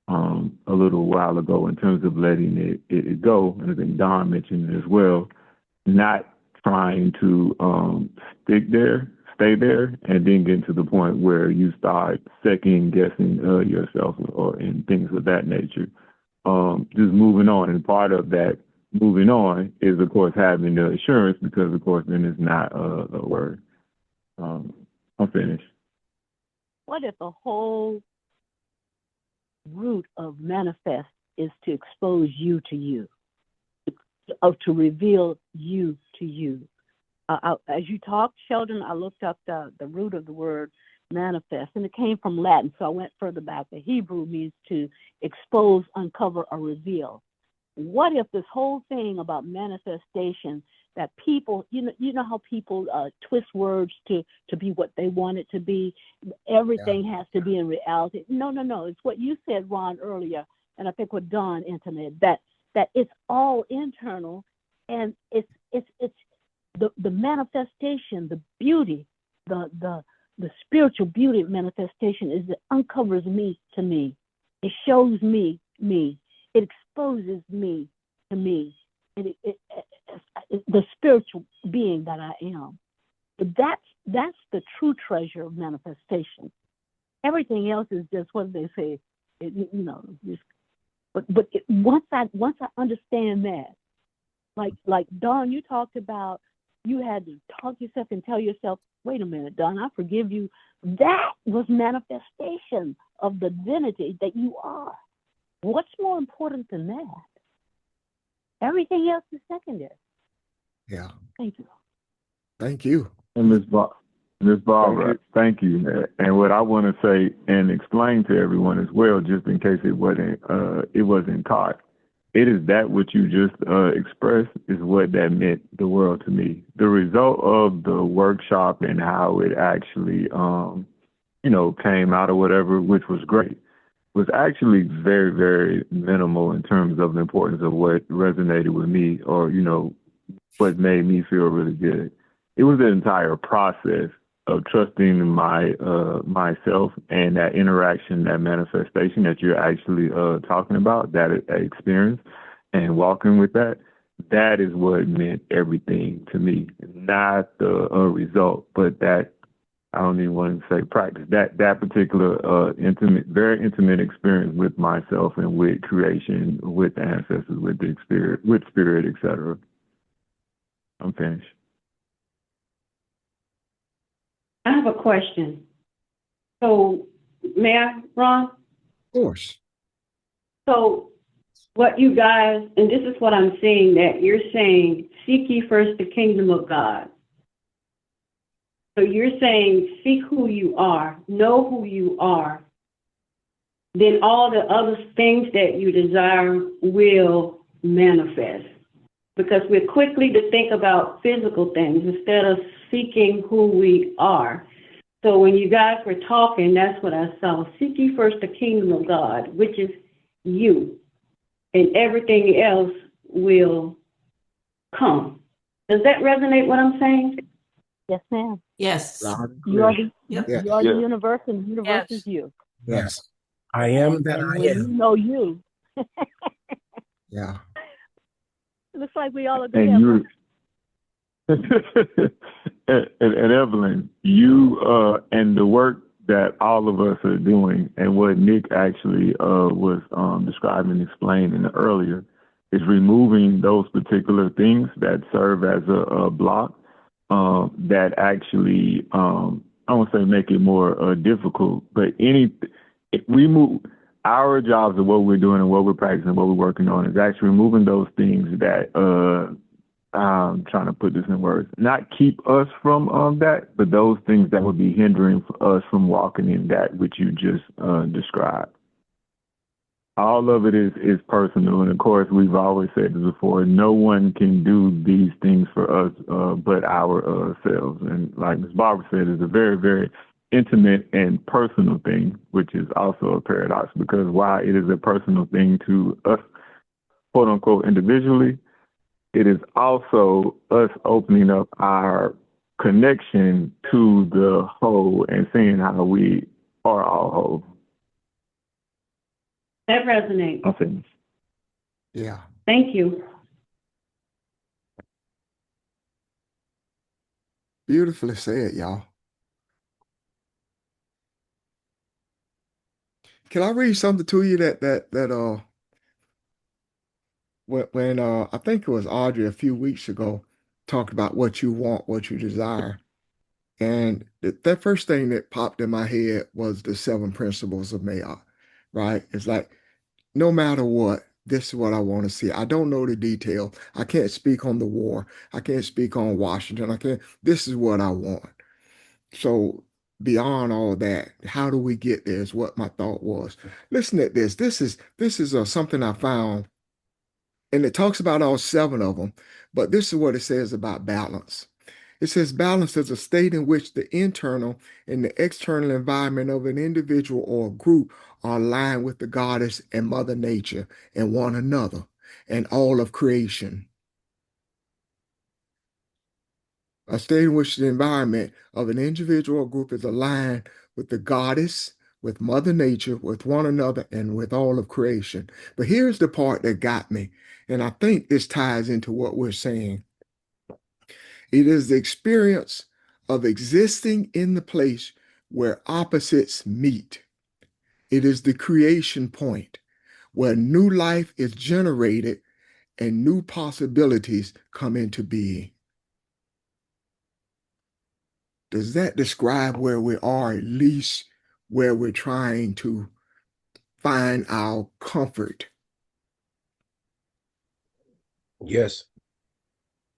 a little while ago, in terms of letting it go, and I think Don mentioned it as well, not trying to stay there, and then get to the point where you start second guessing yourself or in things of that nature. Just moving on, and part of that moving on is, of course, having the assurance, because, of course, then it's not a word. I'm finished. What if the whole root of manifest is to expose you to you, to reveal you to you? as you talked, Sheldon, I looked up the root of the word manifest, and it came from Latin. So I went further back. The Hebrew means to expose, uncover, or reveal. What if this whole thing about manifestation, that people, you know how people twist words to be what they want it to be. Everything has to be in reality. No. It's what you said, Ron, earlier, and I think what Don intimated, that it's all internal, and it's the manifestation, the beauty, the spiritual beauty of manifestation is it uncovers me to me. It shows me. It exposes me to me. The spiritual being that I am. But that's the true treasure of manifestation. Everything else is just what they say. Once I understand that, like Dawn, you talked about, you had to talk yourself and tell yourself, wait a minute, Dawn, I forgive you. That was manifestation of the divinity that you are. What's more important than that? Everything else is secondary. Yeah. Thank you. Thank you. And Miss Barbara, thank you. And what I want to say and explain to everyone as well, just in case it wasn't caught, it is that what you just expressed is what that meant the world to me. The result of the workshop and how it actually, came out or whatever, which was great, was actually very, very minimal in terms of the importance of what resonated with me or, what made me feel really good. It was the entire process of trusting myself and that interaction, that manifestation that you're actually talking about, that experience and walking with that. That is what meant everything to me, not the result, but that, I don't even want to say practice, that particular intimate, very intimate experience with myself and with creation, with the ancestors, with the spirit, etc. I'm finished. I have a question. So, may I, Ron? Of course. So, what you guys, and this is what I'm seeing, that you're saying, seek ye first the kingdom of God. So you're saying, seek who you are, know who you are, then all the other things that you desire will manifest. Because we're quickly to think about physical things instead of seeking who we are. So when you guys were talking, that's what I saw. Seek ye first the kingdom of God, which is you, and everything else will come. Does that resonate what I'm saying? Yes, ma'am. Yes. You are the Yes. you are the universe, and the universe is you. Yes. I am that And I when you am. know you, Yeah. looks like we all agree. And you, and Evelyn, you and the work that all of us are doing, and what Nick actually was describing and explaining earlier, is removing those particular things that serve as a block that actually, I won't say make it more difficult, but if we move our jobs of what we're doing and what we're practicing, what we're working on, is actually removing those things that I'm trying to put this in words, not keep us from that, but those things that would be hindering us from walking in that which you just described. All of it is personal, and of course, we've always said this before, no one can do these things for us but ourselves. And like Ms. Barbara said, it's a very, very intimate and personal thing, which is also a paradox, because while it is a personal thing to us, quote unquote, individually, it is also us opening up our connection to the whole and seeing how we are all whole. That resonates. I'm finished. Yeah. Thank you. Beautifully said, y'all. Can I read something to you that when I think it was Audrey a few weeks ago talked about what you want, what you desire. And that first thing that popped in my head was the seven principles of Maat, right? It's like, no matter what, this is what I want to see. I don't know the detail. I can't speak on the war. I can't speak on Washington. I can't. This is what I want. So beyond all that, how do we get there is what my thought was. Listen at this. This is something I found, and it talks about all seven of them, but this is what it says about balance. It says balance is a state in which the internal and the external environment of an individual or a group are aligned with the goddess and Mother Nature and one another and all of creation. A state in which the environment of an individual or group is aligned with the goddess, with Mother Nature, with one another, and with all of creation. But here's the part that got me, and I think this ties into what we're saying. It is the experience of existing in the place where opposites meet. It is the creation point where new life is generated and new possibilities come into being. Does that describe where we are, at least where we're trying to find our comfort? Yes.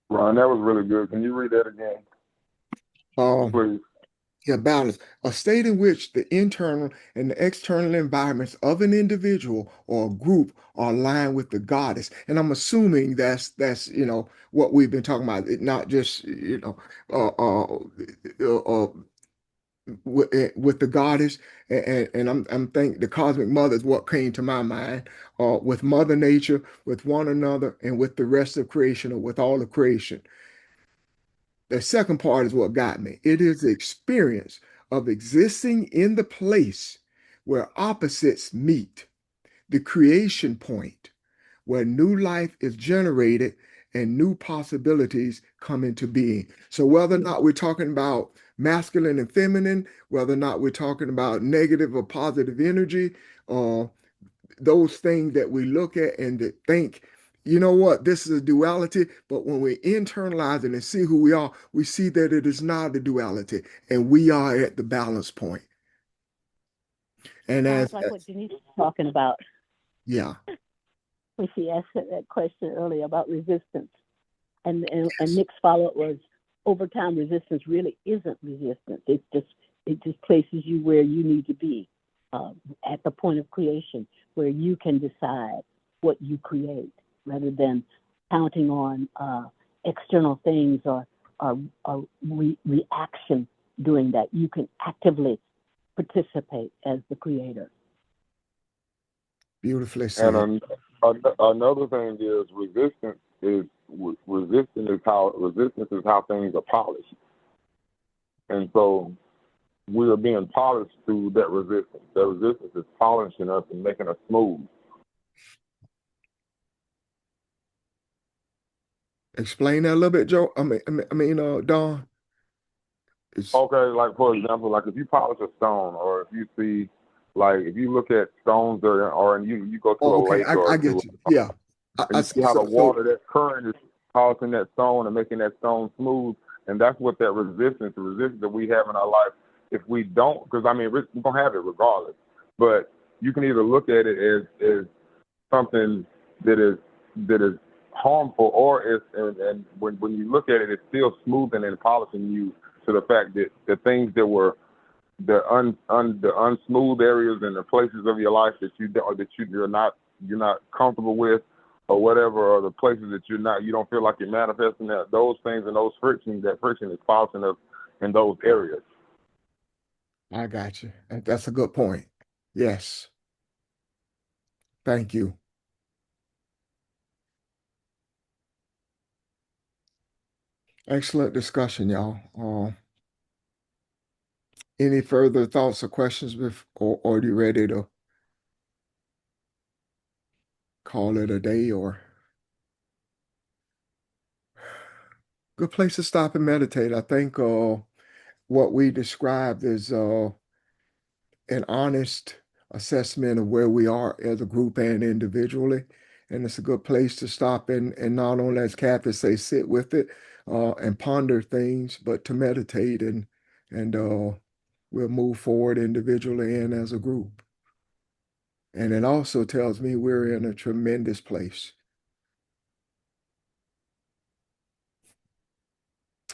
Ron, that was really good. Can you read that again, please? Yeah, balance. A state in which the internal and the external environments of an individual or a group are aligned with the goddess. And I'm assuming that's what we've been talking about. It not just with the goddess, and I'm thinking the cosmic mother is what came to my mind. With Mother Nature, with one another, and with the rest of creation, or with all of creation. The second part is what got me. It is the experience of existing in the place where opposites meet, the creation point, where new life is generated and new possibilities come into being. So, whether or not we're talking about masculine and feminine, whether or not we're talking about negative or positive energy, or those things that we look at and that think, you know what, this is a duality, but when we internalize it and see who we are, we see that it is not a duality and we are at the balance point. And Sounds like what Denise was talking about yeah, when she asked that question earlier about resistance. And Nick's follow-up was, over time, resistance really isn't resistance. It just places you where you need to be at the point of creation, where you can decide what you create, rather than counting on external things or reaction doing that. You can actively participate as the creator. beautifully said. And another thing is resistance is resistance is how things are polished, and so we are being polished through that resistance. That resistance is polishing us and making us smooth. Explain that a little bit, Joe. Don. Okay, like for example, like if you polish a stone, or if you see, like if you look at stones, or you go to a Okay, lake or I to, get you. Yeah. and you see how the water, that current is polishing that stone and making that stone smooth, and that's what that resistance, the resistance that we have in our life. If we don't, because I mean we're gonna have it regardless, but you can either look at it as something that is harmful, or and when you look at it, it's still smoothing and polishing you to the fact that the things that were the unsmooth areas and the places of your life that you're not comfortable with, or whatever, or the places that you don't feel like you're manifesting, that those things and those that friction is polishing us in those areas. I got you. That's a good point. Yes. Thank you. Excellent discussion, y'all. Any further thoughts or questions or are you ready to call it a day? Or good place to stop and meditate. I think what we described is an honest assessment of where we are as a group and individually. And it's a good place to stop and not only, as Kathy say, sit with it and ponder things, but to meditate and we'll move forward individually and as a group. And it also tells me we're in a tremendous place.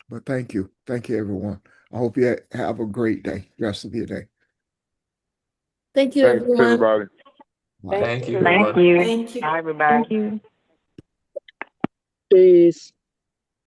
But thank you. Thank you, everyone. I hope you have a great day, rest of your day. Thank you, Thanks, everyone. everybody. Bye. Thank you, Thank everyone. you. Thank you. Bye, everybody. Thank you. Peace.